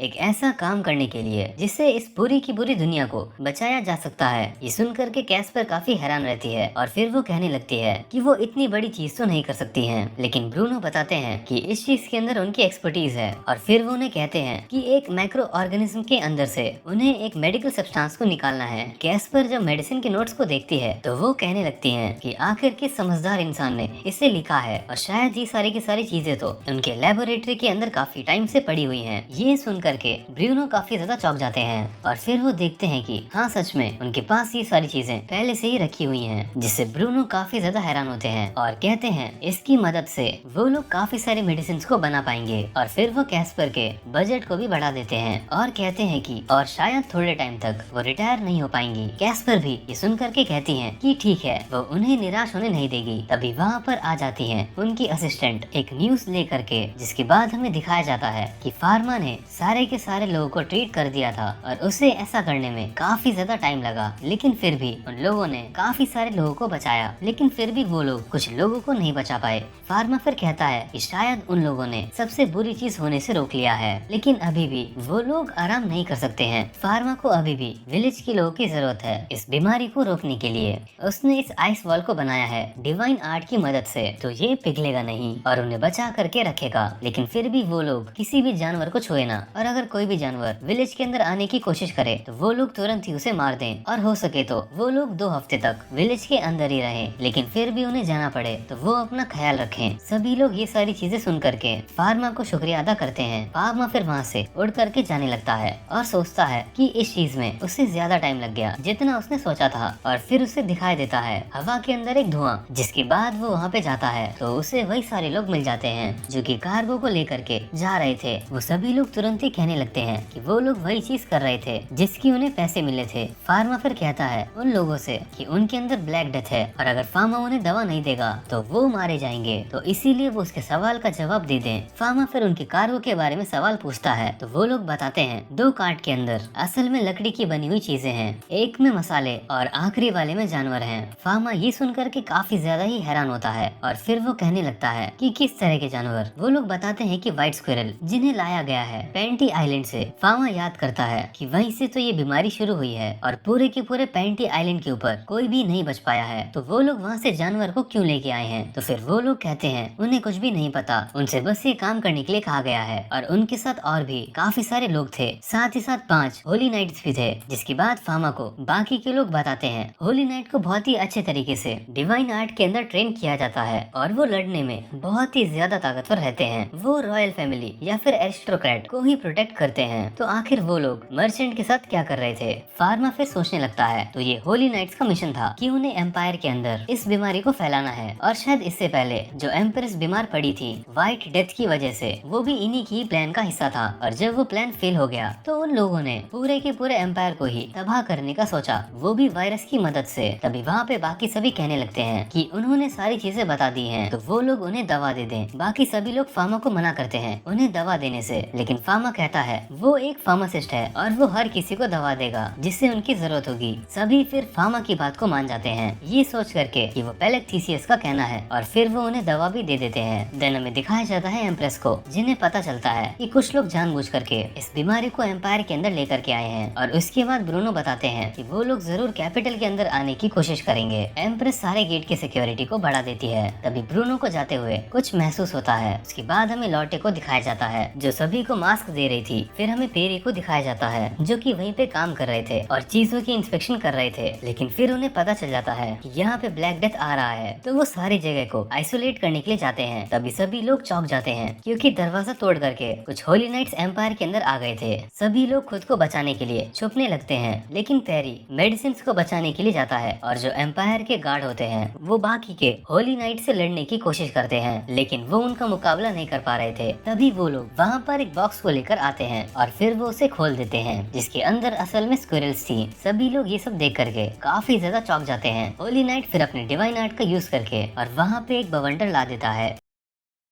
एक ऐसा काम करने के लिए जिससे इस पूरी की पूरी दुनिया को बचाया जा सकता है। ये सुनकर के कैस्पर काफी हैरान रहती है और फिर वो कहने लगती है कि वो इतनी बड़ी चीज तो नहीं कर सकती हैं। लेकिन ब्रूनो बताते हैं कि इस चीज के अंदर उनकी एक्सपर्टीज है और फिर वो उन्हें कहते हैं कि एक माइक्रो ऑर्गेनिज्म के अंदर से उन्हें एक मेडिकल सब्सटेंस को निकालना है। कैस्पर जब मेडिसिन के नोट्स को देखती है तो वो कहने लगती है कि आखिर किस समझदार इंसान ने इसे लिखा है और शायद ये सारी की सारी चीजें तो उनके लेबोरेटरी के अंदर काफी टाइम से पड़ी हुई हैं। ये सुन करके ब्रूनो काफी ज्यादा चौंक जाते हैं और फिर वो देखते हैं कि हाँ सच में उनके पास ये सारी चीजें पहले से ही रखी हुई हैं, जिससे ब्रूनो काफी ज्यादा हैरान होते हैं और कहते हैं इसकी मदद से वो लोग काफी सारे मेडिसिन को बना पाएंगे। और फिर वो कैस्पर के बजट को भी बढ़ा देते हैं और कहते हैं कि और शायद थोड़े टाइम तक वो रिटायर नहीं हो पाएंगी। कैस्पर भी ये सुन करके कहती हैं कि ठीक है, वो उन्हें निराश होने नहीं देगी। तभी वहाँ पर आ जाती हैं उनकी असिस्टेंट एक न्यूज लेकर के, जिसके बाद हमें दिखाया जाता है कि फार्मा ने सारे के सारे लोगों को ट्रीट कर दिया था और उसे ऐसा करने में काफी ज्यादा टाइम लगा, लेकिन फिर भी उन लोगों ने काफी सारे लोगों को बचाया। लेकिन फिर भी वो लोग कुछ लोगों को नहीं बचा पाए। फार्मा फिर कहता है कि शायद उन लोगों ने सबसे बुरी चीज होने से रोक लिया है, लेकिन अभी भी वो लोग आराम नहीं कर सकते हैं। फार्मा को अभी भी विलेज के लोगों की जरूरत है इस बीमारी को रोकने के लिए। उसने इस आइस वॉल को बनाया है डिवाइन आर्ट की मदद से, तो ये पिघलेगा नहीं और उन्हें बचा करके रखेगा। लेकिन फिर भी वो लोग किसी भी जानवर को छुए ना, और अगर कोई भी जानवर विलेज के अंदर आने की कोशिश करे तो वो लोग तुरंत ही उसे मार दें और हो सके तो वो लोग 2 हफ्ते तक विलेज के अंदर ही रहें। लेकिन फिर भी उन्हें जाना पड़े तो वो अपना ख्याल रखें। सभी लोग ये सारी चीजें सुन करके फार्मा को शुक्रिया अदा करते हैं। फार्मा फिर वहाँ से उड़ करके जाने लगता है और सोचता है कि इस चीज में उससे ज्यादा टाइम लग गया जितना उसने सोचा था। और फिर उसे दिखाई देता है हवा के अंदर एक धुआं, जिसके बाद वो वहाँ पे जाता है तो उसे वही सारे लोग मिल जाते हैं जो कि कार्गो को लेकर के जा रहे थे। वो सभी लोग तुरंत ही कहने लगते हैं कि वो लोग वही चीज कर रहे थे जिसकी उन्हें पैसे मिले थे। फार्मा फिर कहता है उन लोगों से कि उनके अंदर ब्लैक डेथ है और अगर फार्मा उन्हें दवा नहीं देगा तो वो मारे जाएंगे, तो इसीलिए वो उसके सवाल का जवाब दे दें। फार्मा फिर उनके कार्गो के बारे में सवाल पूछता है तो वो लोग बताते हैं 2 कार्ट के अंदर असल में लकड़ी की बनी हुई चीजें हैं, एक में मसाले और आखिरी वाले में जानवर हैं। फार्मा ये सुनकर के काफी ज्यादा ही हैरान होता है और फिर वो कहने लगता है कि किस तरह के जानवर। वो लोग बताते हैं कि व्हाइट स्क्विरल जिन्हें लाया गया है पेंटी आइलैंड से। फार्मा याद करता है कि वहीं से तो ये बीमारी शुरू हुई है और पूरे के पूरे पेंटी आइलैंड के ऊपर कोई भी नहीं बच पाया है, तो वो लोग वहाँ से जानवर को क्यों लेके आए हैं। तो फिर वो लोग कहते हैं उन्हें कुछ भी नहीं पता, उनसे बस ये काम करने के लिए कहा गया है। और उनके साथ और भी काफी सारे लोग थे, साथ ही साथ 5 होली नाइट्स भी थे। जिसके बाद फामा को बाकी के लोग बताते हैं होली नाइट को बहुत ही अच्छे तरीके से डिवाइन आर्ट के अंदर ट्रेन किया जाता है और वो लड़ने में बहुत ही ज्यादा ताकतवर रहते हैं। वो रॉयल फैमिली या फिर एरिस्टोक्रेट को ही प्रोटेक्ट करते हैं। तो आखिर वो लोग मर्चेंट के साथ क्या कर रहे थे? फार्मा फिर सोचने लगता है तो ये होली नाइट्स का मिशन था कि उन्हें एम्पायर के अंदर इस बीमारी को फैलाना है। और शायद इससे पहले जो एम्प्रेस बीमार पड़ी थी व्हाइट डेथ की वजह से, वो भी इन्हीं की प्लान का हिस्सा था। और जब वो प्लान फेल हो गया तो उन लोगों ने पूरे के पूरे एम्पायर को ही तबाह करने का सोचा, वो भी वायरस की मदद से। तभी वहाँ पे बाकी सभी कहने लगते हैं कि उन्होंने सारी चीजें बता दी हैं, तो वो लोग उन्हें दवा दे दें। बाकी सभी लोग फार्मा को मना करते हैं उन्हें दवा देने से, लेकिन फार्मा कहता है वो एक फार्मासिस्ट है और वो हर किसी को दवा देगा जिससे उनकी जरूरत होगी। सभी फिर फार्मा की बात को मान जाते हैं, ये सोच करके कि वो पहले थीसियस का कहना है, और फिर वो उन्हें दवा भी दे देते हैं। देन हमें दिखाया जाता है एम्प्रेस को, जिन्हें पता चलता है कि कुछ लोग जानबूझ करके इस बीमारी को एम्पायर के अंदर लेकर के आए हैं। और उसके बाद ब्रूनो बताते हैं कि वो लोग जरूर कैपिटल के अंदर आने की कोशिश करेंगे। एम्प्रेस सारे गेट की सिक्योरिटी को बढ़ा देती है। तभी ब्रूनो को जाते हुए कुछ महसूस होता है। उसके बाद हमें लॉटे को दिखाया जाता है जो सभी को मास्क दे रही थी। फिर हमें पेरी को दिखाया जाता है जो कि वहीं पे काम कर रहे थे और चीजों की इंस्पेक्शन कर रहे थे। लेकिन फिर उन्हें पता चल जाता है कि यहाँ पे ब्लैक डेथ आ रहा है, तो वो सारी जगह को आइसोलेट करने के लिए जाते हैं। तभी सभी लोग चौंक जाते हैं क्योंकि दरवाजा तोड़ करके कुछ होली नाइट्स एम्पायर के अंदर आ गए थे। सभी लोग खुद को बचाने के लिए छुपने लगते हैं, लेकिन पेरी मेडिसिन को बचाने के लिए जाता है और जो एम्पायर के गार्ड होते हैं वो बाकी के होली नाइट से लड़ने की कोशिश करते हैं, लेकिन वो उनका मुकाबला नहीं कर पा रहे थे। तभी वो लोग वहाँ पर एक बॉक्स को लेकर आते हैं और फिर वो उसे खोल देते हैं, जिसके अंदर असल में स्क्विरल्स थी। सभी लोग ये सब देख करके काफी ज्यादा चौंक जाते हैं। होली नाइट फिर अपने डिवाइन आर्ट का यूज करके और वहाँ पे एक बवंडर ला देता है,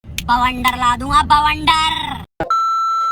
बवंडर ला दूंगा बवंडर।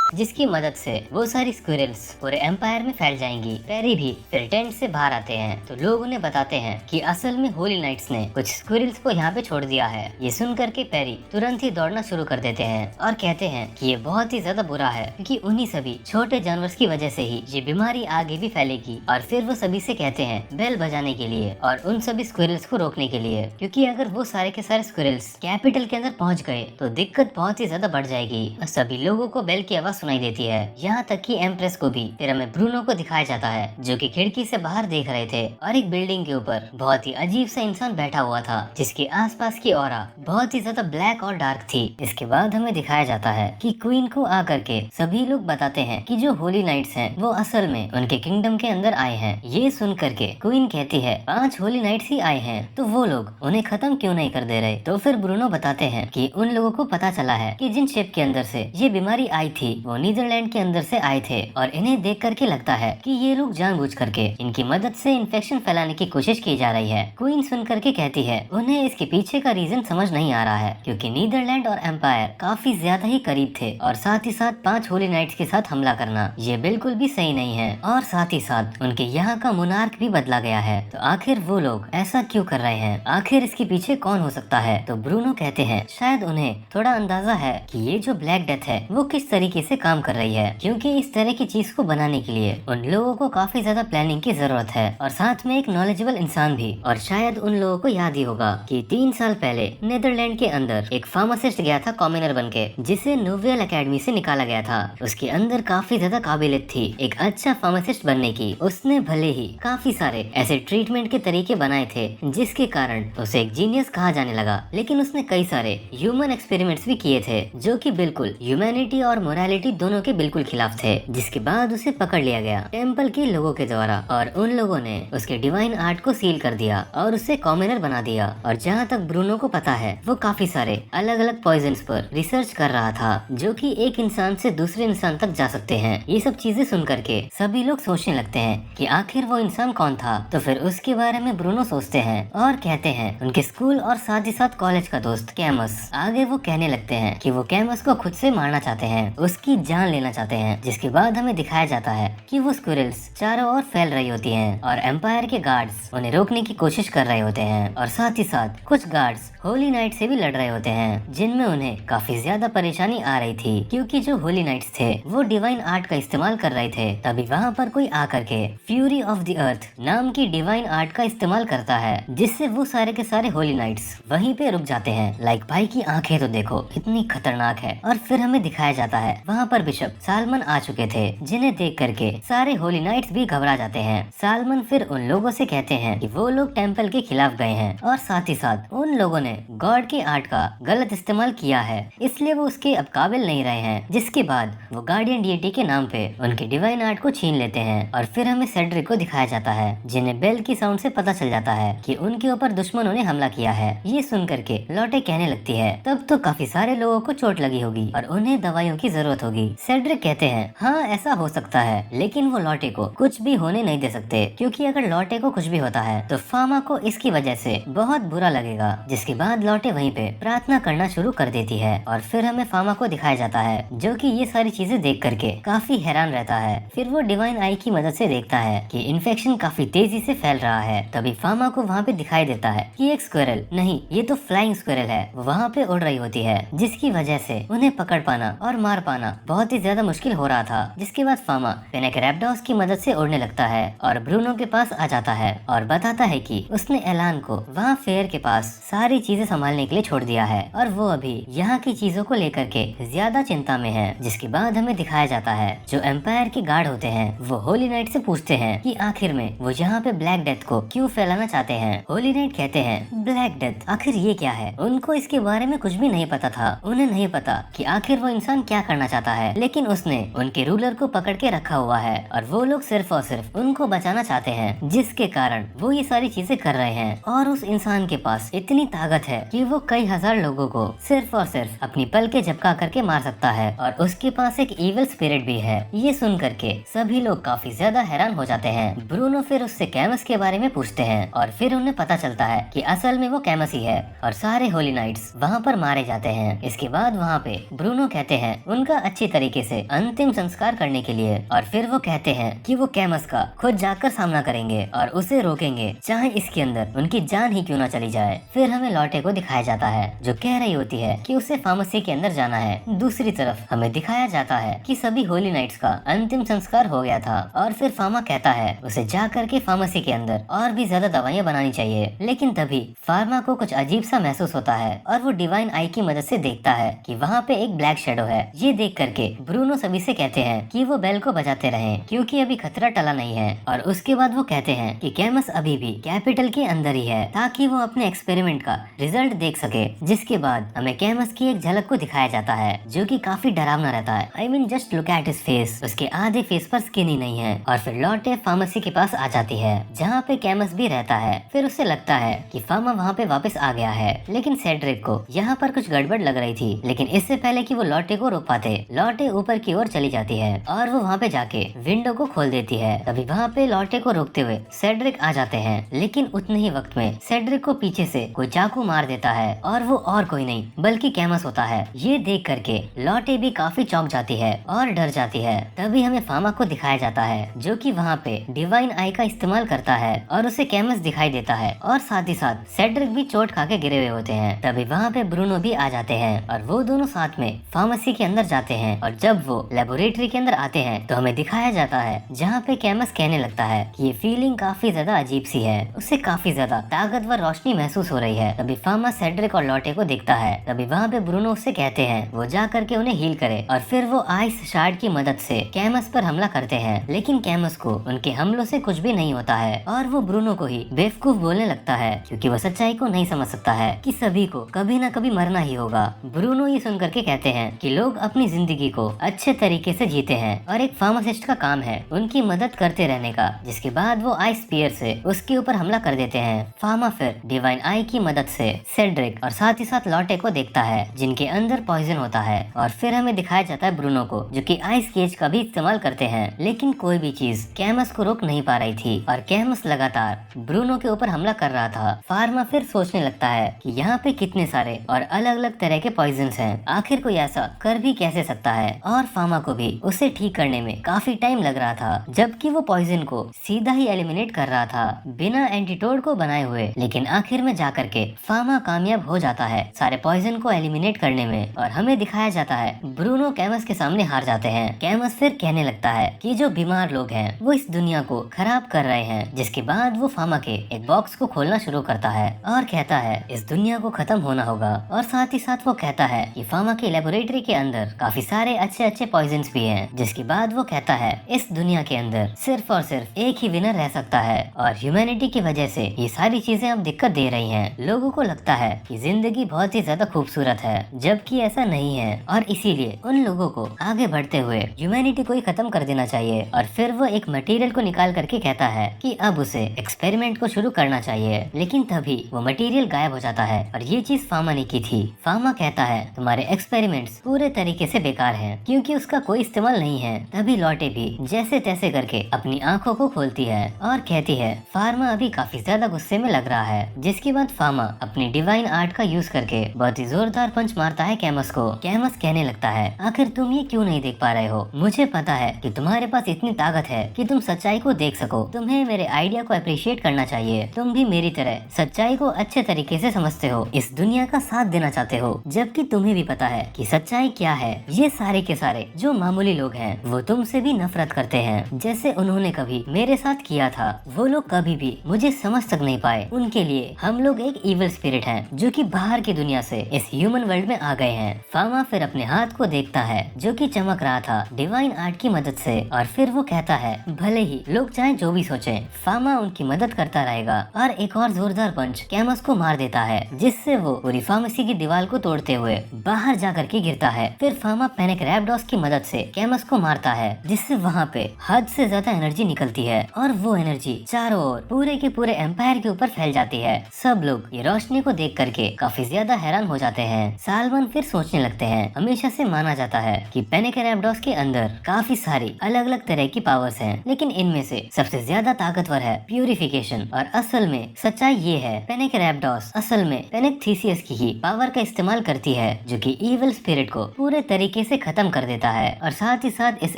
जिसकी मदद से वो सारी स्क्विरल्स पूरे एम्पायर में फैल जाएंगी। पेरी भी फिर टेंट से बाहर आते हैं तो लोग उन्हें बताते हैं कि असल में होली नाइट्स ने कुछ स्क्विरल्स को यहाँ पे छोड़ दिया है। ये सुन करके पेरी तुरंत ही दौड़ना शुरू कर देते हैं और कहते हैं कि ये बहुत ही ज्यादा बुरा है क्योंकि उन्हीं सभी छोटे जानवर की वजह से ही ये बीमारी आगे भी फैलेगी। और फिर वो सभी से कहते हैं बेल बजाने के लिए और उन सभी स्क्विरल्स को रोकने के लिए, क्योंकि अगर वो सारे के सारे स्क्विरल्स कैपिटल के अंदर पहुँच गए तो दिक्कत बहुत ही ज्यादा बढ़ जाएगी। और सभी लोगों को बेल की आवाज सुनाई देती है, यहाँ तक कि एम्प्रेस को भी। फिर हमें ब्रूनो को दिखाया जाता है जो कि खिड़की से बाहर देख रहे थे और एक बिल्डिंग के ऊपर बहुत ही अजीब सा इंसान बैठा हुआ था जिसके आसपास की ऑरा बहुत ही ज्यादा ब्लैक और डार्क थी। इसके बाद हमें दिखाया जाता है कि क्वीन को आकर के सभी लोग बताते हैं कि जो होली नाइट्स हैं वो असल में उनके किंगडम के अंदर आए हैं। ये सुन करके क्वीन कहती है 5 होली नाइट्स ही आए हैं तो वो लोग उन्हें खत्म क्यों नहीं कर दे रहे। तो फिर ब्रूनो बताते हैं कि उन लोगों को पता चला है कि जिन शिप के अंदर से ये बीमारी आई थी वो नीदरलैंड के अंदर से आए थे और इन्हें देख करके लगता है कि ये लोग जानबूझ करके इनकी मदद से इन्फेक्शन फैलाने की कोशिश की जा रही है। क्वीन सुन करके कहती है उन्हें इसके पीछे का रीजन समझ नहीं आ रहा है क्योंकि नीदरलैंड और एम्पायर काफी ज्यादा ही करीब थे और साथ ही साथ 5 होली नाइट्स के साथ हमला करना ये बिल्कुल भी सही नहीं है। और साथ ही साथ उनके यहाँ का मोनार्क भी बदला गया है, तो आखिर वो लोग ऐसा क्यों कर रहे हैं, आखिर इसके पीछे कौन हो सकता है। तो ब्रूनो कहते हैं शायद उन्हें थोड़ा अंदाजा है कि ये जो ब्लैक डेथ है वो किस तरीके से काम कर रही है, क्योंकि इस तरह की चीज को बनाने के लिए उन लोगों को काफी ज्यादा प्लानिंग की जरूरत है और साथ में एक नॉलेजेबल इंसान भी। और शायद उन लोगों को याद ही होगा कि 3 साल पहले नीदरलैंड के अंदर एक फार्मासिस्ट गया था कॉमनर बनके, जिसे नोवेल एकेडमी से निकाला गया था। उसके अंदर काफी ज्यादा काबिलियत थी एक अच्छा फार्मासिस्ट बनने की। उसने भले ही काफी सारे ऐसे ट्रीटमेंट के तरीके बनाए थे जिसके कारण उसे एक जीनियस कहा जाने लगा, लेकिन उसने कई सारे ह्यूमन एक्सपेरिमेंट्स भी किए थे जो कि बिल्कुल ह्यूमैनिटी और मोरालिटी दोनों के बिल्कुल खिलाफ थे। जिसके बाद उसे पकड़ लिया गया टेम्पल के लोगों के द्वारा और उन लोगों ने उसके डिवाइन आर्ट को सील कर दिया और उसे कॉमनर बना दिया। और जहाँ तक ब्रूनो को पता है वो काफी सारे अलग अलग पॉइजन्स पर रिसर्च कर रहा था जो कि एक इंसान से दूसरे इंसान तक जा सकते हैं। ये सब चीजें सुन करके सभी लोग सोचने लगते हैं कि आखिर वो इंसान कौन था। तो फिर उसके बारे में ब्रूनो सोचते हैं और कहते हैं उनके स्कूल और साथ ही साथ कॉलेज का दोस्त कैमस। आगे वो कहने लगते हैं कि वो कैमस को खुद से मारना चाहते हैं, उसकी उसकी जान लेना चाहते हैं। जिसके बाद हमें दिखाया जाता है कि वो स्क्विरल्स चारों ओर फैल रही होती हैं और एम्पायर के गार्ड्स उन्हें रोकने की कोशिश कर रहे होते हैं और साथ ही साथ कुछ गार्ड्स होली नाइट से भी लड़ रहे होते हैं, जिनमें उन्हें काफी ज्यादा परेशानी आ रही थी क्योंकि जो होली नाइट्स थे वो डिवाइन आर्ट का इस्तेमाल कर रहे थे। तभी वहाँ पर कोई आकर के फ्यूरी ऑफ द अर्थ नाम की डिवाइन आर्ट का इस्तेमाल करता है, जिससे वो सारे के सारे होली नाइट्स वहीं पे रुक जाते हैं। लाइक भाई की आंखें तो देखो कितनी खतरनाक है। और फिर हमें दिखाया जाता है वहाँ पर बिशप सालमन आ चुके थे, जिन्हें देख करके सारे होली नाइट्स भी घबरा जाते हैं। सालमन फिर उन लोगों से कहते हैं कि वो लोग टेम्पल के खिलाफ गए हैं और साथ ही साथ उन लोगों ने गॉड के आर्ट का गलत इस्तेमाल किया है, इसलिए वो उसके अब काबिल नहीं रहे हैं। जिसके बाद वो गार्डियन डीटी के नाम पे उनके डिवाइन आर्ट को छीन लेते हैं। और फिर हमें सेड्रिक को दिखाया जाता है, जिन्हें बेल की साउंड से पता चल जाता है कि उनके ऊपर दुश्मनों ने हमला किया है। ये सुन करके लॉटे कहने लगती है तब तो काफी सारे लोगों को चोट लगी होगी और उन्हें दवाइयों की जरूरत होगी। सेड्रिक कहते हैं हाँ ऐसा हो सकता है, लेकिन वो लॉटे को कुछ भी होने नहीं दे सकते, क्योंकि अगर लॉटे को कुछ भी होता है तो फामा को इसकी वजह से बहुत बुरा लगेगा। जिसके बाद लॉटे वहीं पे प्रार्थना करना शुरू कर देती है और फिर हमें फामा को दिखाया जाता है, जो कि ये सारी चीजें देख करके काफी हैरान रहता है। फिर वो डिवाइन आई की मदद से देखता है कि इन्फेक्शन काफी तेजी से फैल रहा है। तभी फामा को वहाँ पे दिखाई देता है कि एक स्क्विरल नहीं, ये तो फ्लाइंग स्क्विरल है, वो वहाँ पे उड़ रही होती है, जिसकी वजह से उन्हें पकड़ पाना और मार पाना बहुत ही ज्यादा मुश्किल हो रहा था। जिसके बाद फामा फेनेक रैप्टोस की मदद से उड़ने लगता है और ब्रूनो के पास आ जाता है और बताता है कि उसने एलान को वहाँ फेयर के पास सारी चीजें संभालने के लिए छोड़ दिया है और वो अभी यहाँ की चीजों को लेकर के ज्यादा चिंता में है। जिसके बाद हमें दिखाया जाता है जो एम्पायर के गार्ड होते हैं वो होली नाइट से पूछते हैं कि आखिर में वो यहाँ पे ब्लैक डेथ को क्यों फैलाना चाहते हैं। होली नाइट कहते हैं ब्लैक डेथ आखिर ये क्या है। उनको इसके बारे में कुछ भी नहीं पता था, उन्हें नहीं पता कि आखिर वो इंसान क्या करना चाहता है, लेकिन उसने उनके रूलर को पकड़ के रखा हुआ है और वो लोग सिर्फ और सिर्फ उनको बचाना चाहते हैं, जिसके कारण वो ये सारी चीजें कर रहे हैं। और उस इंसान के पास इतनी ताकत है कि वो कई हजार लोगों को सिर्फ और सिर्फ अपनी पल के झपका करके मार सकता है और उसके पास एक इविल स्पिरिट भी है। ये सुन करके सभी लोग काफी ज्यादा हैरान हो जाते हैं। ब्रूनो फिर उससे कैमस के बारे में पूछते हैं और फिर उन्हें पता चलता है कि असल में वो कैमस ही है और सारे होली नाइट्स वहाँ पर मारे जाते हैं। इसके बाद वहाँ पे ब्रूनो कहते हैं उनका अच्छी तरीके से अंतिम संस्कार करने के लिए और फिर वो कहते हैं कि वो कैमस का खुद जाकर सामना करेंगे और उसे रोकेंगे, चाहे इसके अंदर उनकी जान ही क्यों ना चली जाए। फिर हमें लॉटे को दिखाया जाता है जो कह रही होती है कि उसे फार्मेसी के अंदर जाना है। दूसरी तरफ हमें दिखाया जाता है कि सभी होली नाइट्स का अंतिम संस्कार हो गया था और फिर फार्मा कहता है उसे जा करके फार्मेसी के अंदर और भी ज्यादा दवाइयाँ बनानी चाहिए। लेकिन तभी फार्मा को कुछ अजीब सा महसूस होता है और वो डिवाइन आई की मदद से देखता है कि वहाँ पे एक ब्लैक शेडो है। ये देख करके ब्रूनो सभी से कहते हैं कि वो बेल को बचाते रहें क्योंकि अभी खतरा टला नहीं है। और उसके बाद वो कहते हैं कि कैमस अभी भी कैपिटल के अंदर ही है ताकि वो अपने एक्सपेरिमेंट का रिजल्ट देख सके। जिसके बाद हमें कैमस की एक झलक को दिखाया जाता है जो कि काफी डरावना रहता है। I mean just look at his face, उसके आधे फेस पर स्किन ही नहीं है। और फिर लॉटे फार्मेसी के पास आ जाती है जहाँ पे कैमस भी रहता है। फिर उसे लगता है कि फार्मा वहाँ पे वापस आ गया है, लेकिन सेड्रिक को यहाँ पर कुछ गड़बड़ लग रही थी। लेकिन इससे पहले कि वो लॉटे को रोक पाते, लॉटे ऊपर की ओर चली जाती है और वो वहाँ पे जाके विंडो को खोल देती है। तभी वहाँ पे लॉटे को रोकते हुए सेड्रिक आ जाते हैं, लेकिन उतने ही वक्त में सेड्रिक को पीछे से कोई चाकू मार देता है और वो और कोई नहीं बल्कि कैमस होता है। ये देख करके लॉटे भी काफी चौंक जाती है और डर जाती है। तभी हमें फार्मा को दिखाया जाता है जो कि वहाँ पे डिवाइन आई का इस्तेमाल करता है और उसे कैमस दिखाई देता है और साथ ही साथ सेड्रिक भी चोट खा के गिरे हुए होते हैं। तभी वहाँ पे ब्रूनो भी आ जाते हैं और वो दोनों साथ में फार्मेसी के अंदर जाते हैं। और जब वो लेबोरेटरी के अंदर आते हैं तो हमें दिखाया जाता है जहाँ पे कैमस कहने लगता है कि ये फीलिंग काफी ज्यादा अजीब सी है, उसे काफी ज्यादा ताकतवर रोशनी महसूस हो रही है। तभी फार्मा सेड्रिक और लॉटे को देखता है। तभी वहाँ पे ब्रूनो उससे कहते हैं वो जा करके उन्हें हील करे और फिर वो आइस शार्ड की मदद से कैमस पर हमला करते हैं। लेकिन कैमस को उनके हमलों से कुछ भी नहीं होता है और वो ब्रूनो को ही बेवकूफ बोलने लगता है क्योंकि वो सच्चाई को नहीं समझ सकता है कि सभी को कभी ना कभी मरना ही होगा। ब्रूनो ये सुन करके कहते हैं कि लोग अपनी जिंदगी को अच्छे तरीके से जीते हैं और एक फार्मासिस्ट का काम है उनकी मदद करते रहने का। जिसके बाद वो आइस स्पीयर से उसके ऊपर हमला कर देते हैं। फार्मा फिर डिवाइन आई की मदद से सेड्रिक और साथ ही साथ लॉटे को देखता है जिनके अंदर पॉइजन होता है। और फिर हमें दिखाया जाता है ब्रूनो को जो कि आइस केज का भी इस्तेमाल करते हैं, लेकिन कोई भी चीज कैमस को रोक नहीं पा रही थी और कैमस लगातार ब्रूनो के ऊपर हमला कर रहा था। फार्मा फिर सोचने लगता है कि यहाँ पे कितने सारे और अलग अलग तरह के पॉइजन हैं, आखिर कोई ऐसा कर भी कैसे सकता लगता है और फामा को भी उसे ठीक करने में काफी टाइम लग रहा था, जबकि वो पॉइजन को सीधा ही एलिमिनेट कर रहा था बिना एंटीटोड को बनाए हुए। लेकिन आखिर में जाकर के फामा कामयाब हो जाता है सारे पॉइजन को एलिमिनेट करने में और हमें दिखाया जाता है ब्रूनो कैमस के सामने हार जाते हैं। कैमस फिर कहने लगता है कि जो बीमार लोग हैं वो इस दुनिया को खराब कर रहे हैं, जिसके बाद वो फामा के एक बॉक्स को खोलना शुरू करता है और कहता है इस दुनिया को खत्म होना होगा। और साथ ही साथ वो कहता है कि फामा की लेबोरेटरी के अंदर काफी सारे अच्छे अच्छे पॉइजन्स भी हैं, जिसके बाद वो कहता है इस दुनिया के अंदर सिर्फ और सिर्फ एक ही विनर रह सकता है और ह्यूमैनिटी की वजह से ये सारी चीजें अब दिक्कत दे रही हैं। लोगों को लगता है कि जिंदगी बहुत ही ज्यादा खूबसूरत है, जबकि ऐसा नहीं है और इसीलिए उन लोगों को आगे बढ़ते हुए ह्यूमैनिटी को ही खत्म कर देना चाहिए। और फिर वो एक मटेरियल को निकाल करके कहता है कि अब उसे एक्सपेरिमेंट को शुरू करना चाहिए, लेकिन तभी वो मटेरियल गायब हो जाता है और ये चीज फामा ने की थी। फामा कहता है तुम्हारे एक्सपेरिमेंट्स पूरे तरीके से बेकार हैं क्योंकि उसका कोई इस्तेमाल नहीं है। तभी लॉटे भी जैसे तैसे करके अपनी आंखों को खोलती है और कहती है फार्मा अभी काफी ज्यादा गुस्से में लग रहा है, जिसके बाद फार्मा अपनी डिवाइन आर्ट का यूज करके बहुत ही जोरदार पंच मारता है कैमस को। कैमस कहने लगता है आखिर तुम ये क्यों नहीं देख पा रहे हो, मुझे पता है कि तुम्हारे पास इतनी ताकत है कि तुम सच्चाई को देख सको, तुम्हें मेरे आइडिया को अप्रिशिएट करना चाहिए, तुम भी मेरी तरह सच्चाई को अच्छे तरीके से समझते हो, इस दुनिया का साथ देना चाहते हो, जबकि तुम्हें भी पता है कि सच्चाई क्या है। ये सारे के सारे जो मामूली लोग हैं वो तुमसे भी नफरत करते हैं, जैसे उन्होंने कभी मेरे साथ किया था। वो लोग कभी भी मुझे समझ तक नहीं पाए, उनके लिए हम लोग एक इविल स्पिरिट हैं जो कि बाहर की दुनिया से इस ह्यूमन वर्ल्ड में आ गए हैं। फामा फिर अपने हाथ को देखता है जो कि चमक रहा था डिवाइन आर्ट की मदद से और फिर वो कहता है भले ही लोग चाहे जो भी सोचें, फामा उनकी मदद करता रहेगा। और एक और जोरदार पंच कैमस को मार देता है, जिससे वो पूरी फार्मेसी की दीवार को तोड़ते हुए बाहर जाकर के गिरता है। फिर फामा पैनिक रैप्टोस की मदद से कैमस को मारता है, जिससे वहाँ पे हद से ज्यादा एनर्जी निकलती है और वो एनर्जी चारों ओर पूरे के पूरे एम्पायर के ऊपर फैल जाती है। सब लोग ये रोशनी को देख करके काफी ज्यादा हैरान हो जाते हैं। सालमन फिर सोचने लगते हैं हमेशा से माना जाता है कि पैनिक रैप्टोस के अंदर काफी सारी अलग अलग तरह की पावर्स हैं, लेकिन इनमें से सबसे ज्यादा ताकतवर है प्यूरिफिकेशन। और असल में सच्चाई ये है पैनिक रैप्टोस असल में पैनिक थीसियस की ही पावर का इस्तेमाल करती है, जो कि इविल स्पिरिट को पूरे तरीके से खत्म कर देता है और साथ ही साथ इस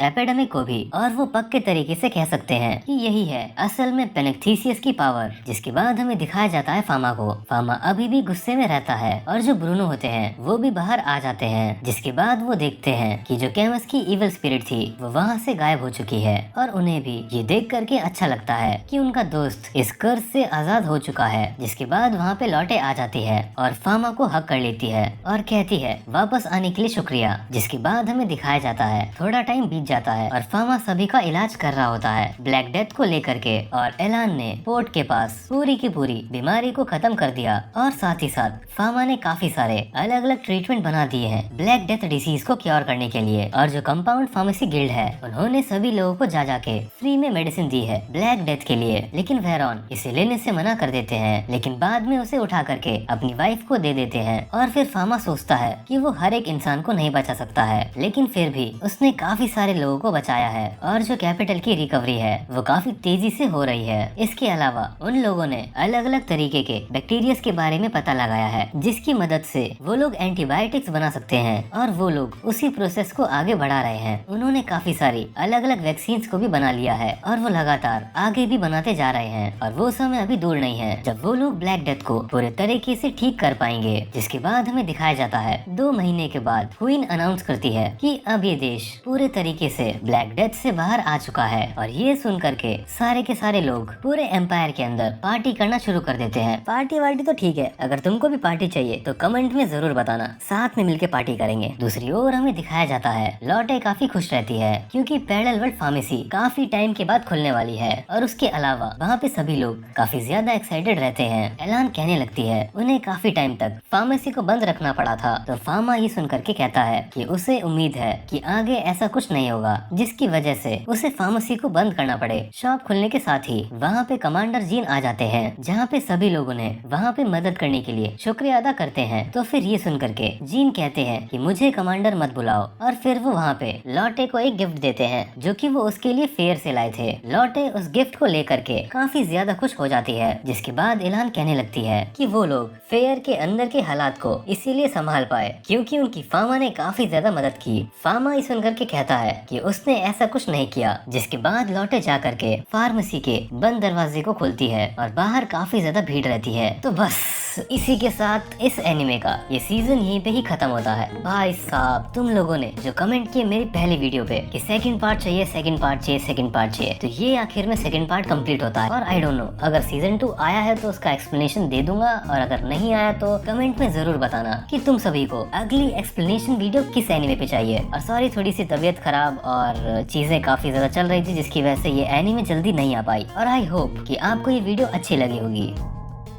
एपिडेमिक को भी। और वो पक्के तरीके से कह सकते हैं कि यही है असल में पैनिक थीसियस की पावर। जिसके बाद हमें दिखाया जाता है फामा को। फामा अभी भी गुस्से में रहता है और जो ब्रूनो होते हैं वो भी बाहर आ जाते हैं, जिसके बाद वो देखते हैं कि जो कैमस की इविल स्पिरिट थी वो वहाँ से गायब हो चुकी है। और उन्हें भी ये देख करके अच्छा लगता है कि उनका दोस्त इस कर्ज से आजाद हो चुका है। जिसके बाद वहाँ पे लौटे आ जाती है और फामा को हक कर लेती है और कहती है वापस आने के लिए शुक्रिया। जिसके बाद हमें दिखाया जाता है थोड़ा टाइम बीत जाता है और फामा सभी का इलाज कर रहा होता है ब्लैक डेथ को लेकर के, और एलान ने पोर्ट के पास पूरी की पूरी बीमारी को खत्म कर दिया। और साथ ही साथ फामा ने काफी सारे अलग अलग ट्रीटमेंट बना दिए हैं ब्लैक डेथ डिसीज को क्योर करने के लिए। और जो कंपाउंड फार्मेसी गिल्ड है उन्होंने सभी लोगों को जा जाके फ्री में मेडिसिन दी है ब्लैक डेथ के लिए, लेकिन वेरॉन इसे लेने से मना कर देते हैं, लेकिन बाद में उसे उठा करके अपनी वाइफ को दे देते हैं। और फिर फामा सोचता है कि वो हर एक इंसान को नहीं बचा सकता है, लेकिन फिर भी उसने काफी सारे लोगों को बचाया है और जो कैपिटल की रिकवरी है वो काफी तेजी से हो रही है। इसके अलावा उन लोगों ने अलग अलग तरीके के बैक्टीरिया के बारे में पता लगाया है, जिसकी मदद से वो लोग एंटीबायोटिक्स बना सकते हैं और वो लोग उसी प्रोसेस को आगे बढ़ा रहे हैं। उन्होंने काफी सारी अलग अलग वैक्सीन को भी बना लिया है और वो लगातार आगे भी बनाते जा रहे हैं। और वो समय अभी दूर नहीं है जब वो लोग ब्लैक डेथ को पूरे तरीके से ठीक कर पाएंगे। जिसके बाद हमें दिखाया जाता है 2 महीने के बाद क्वीन अनाउंस करती है कि अब ये देश पूरे तरीके से ब्लैक डेथ से बाहर आ चुका है। और ये सुन करके सारे के सारे लोग पूरे एम्पायर के अंदर पार्टी करना शुरू कर देते हैं। पार्टी वार्टी तो ठीक है, अगर तुमको भी पार्टी चाहिए तो कमेंट में जरूर बताना, साथ में मिलके पार्टी करेंगे। दूसरी ओर हमें दिखाया जाता है लॉटे काफी खुश रहती है क्योंकि पैरेलल वर्ल्ड फार्मेसी काफी टाइम के बाद खुलने वाली है और उसके अलावा वहाँ पे सभी लोग काफी ज्यादा एक्साइटेड रहते हैं। एलान कहने लगती है उन्हें काफी टाइम तक फार्मेसी को बंद रखना पड़ा था, तो फार्मा ये सुन करके कहता है कि उसे उम्मीद है कि आगे ऐसा कुछ नहीं होगा जिसकी वजह से उसे फार्मेसी को बंद करना पड़े। शॉप खुलने के साथ ही वहाँ पे कमांडर जीन आ जाते हैं, जहाँ पे सभी लोग उन्हें वहाँ पे मदद करने के लिए शुक्रिया अदा करते हैं। तो फिर ये सुन करके जीन कहते हैं कि मुझे कमांडर मत बुलाओ, और फिर वो वहाँ पे लॉटे को एक गिफ्ट देते हैं जो कि वो उसके लिए फेयर से लाए थे। लॉटे उस गिफ्ट को लेकर के काफी ज्यादा खुश हो जाती है, जिसके बाद एलान कहने लगती है कि वो लोग फेयर के अंदर के हालात को इसीलिए संभाल पाए क्योंकि उनकी फार्मा ने काफी ज्यादा मदद की। फामा ये सुनकर के कहता है कि उसने ऐसा कुछ नहीं किया, जिसके बाद लौटे जा करके फार्मेसी के बंद दरवाजे को खोलती है और बाहर काफी ज्यादा भीड़ रहती है। तो बस इसी के साथ इस एनिमे का ये सीजन यहीं पे ही खत्म होता है। भाई साहब, तुम लोगों ने जो कमेंट किए मेरी पहली वीडियो पे कि सेकंड पार्ट चाहिए, सेकंड पार्ट चाहिए, सेकंड पार्ट चाहिए, तो ये आखिर में सेकंड पार्ट कंप्लीट होता है। और आई डोंट नो, अगर सीजन 2 आया है तो उसका एक्सप्लेनेशन दे दूंगा, और अगर नहीं आया तो कमेंट में जरूर बताना कि तुम सभी को अगली एक्सप्लेनेशन वीडियो किस एनिमे पे चाहिए। और सॉरी, थोड़ी सी तबीयत खराब और चीजें काफी ज्यादा चल रही थी, जिसकी वजह से ये एनिमे जल्दी नहीं आ पाई। और आई होप कि आपको ये वीडियो अच्छी लगी होगी।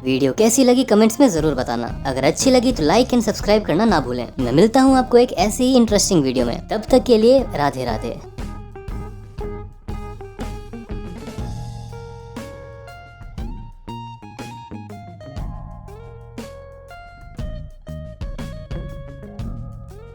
वीडियो कैसी लगी कमेंट्स में जरूर बताना। अगर अच्छी लगी तो लाइक एंड सब्सक्राइब करना ना भूलें। मैं मिलता हूँ आपको एक ऐसी ही इंटरेस्टिंग वीडियो में। तब तक के लिए राधे राधे।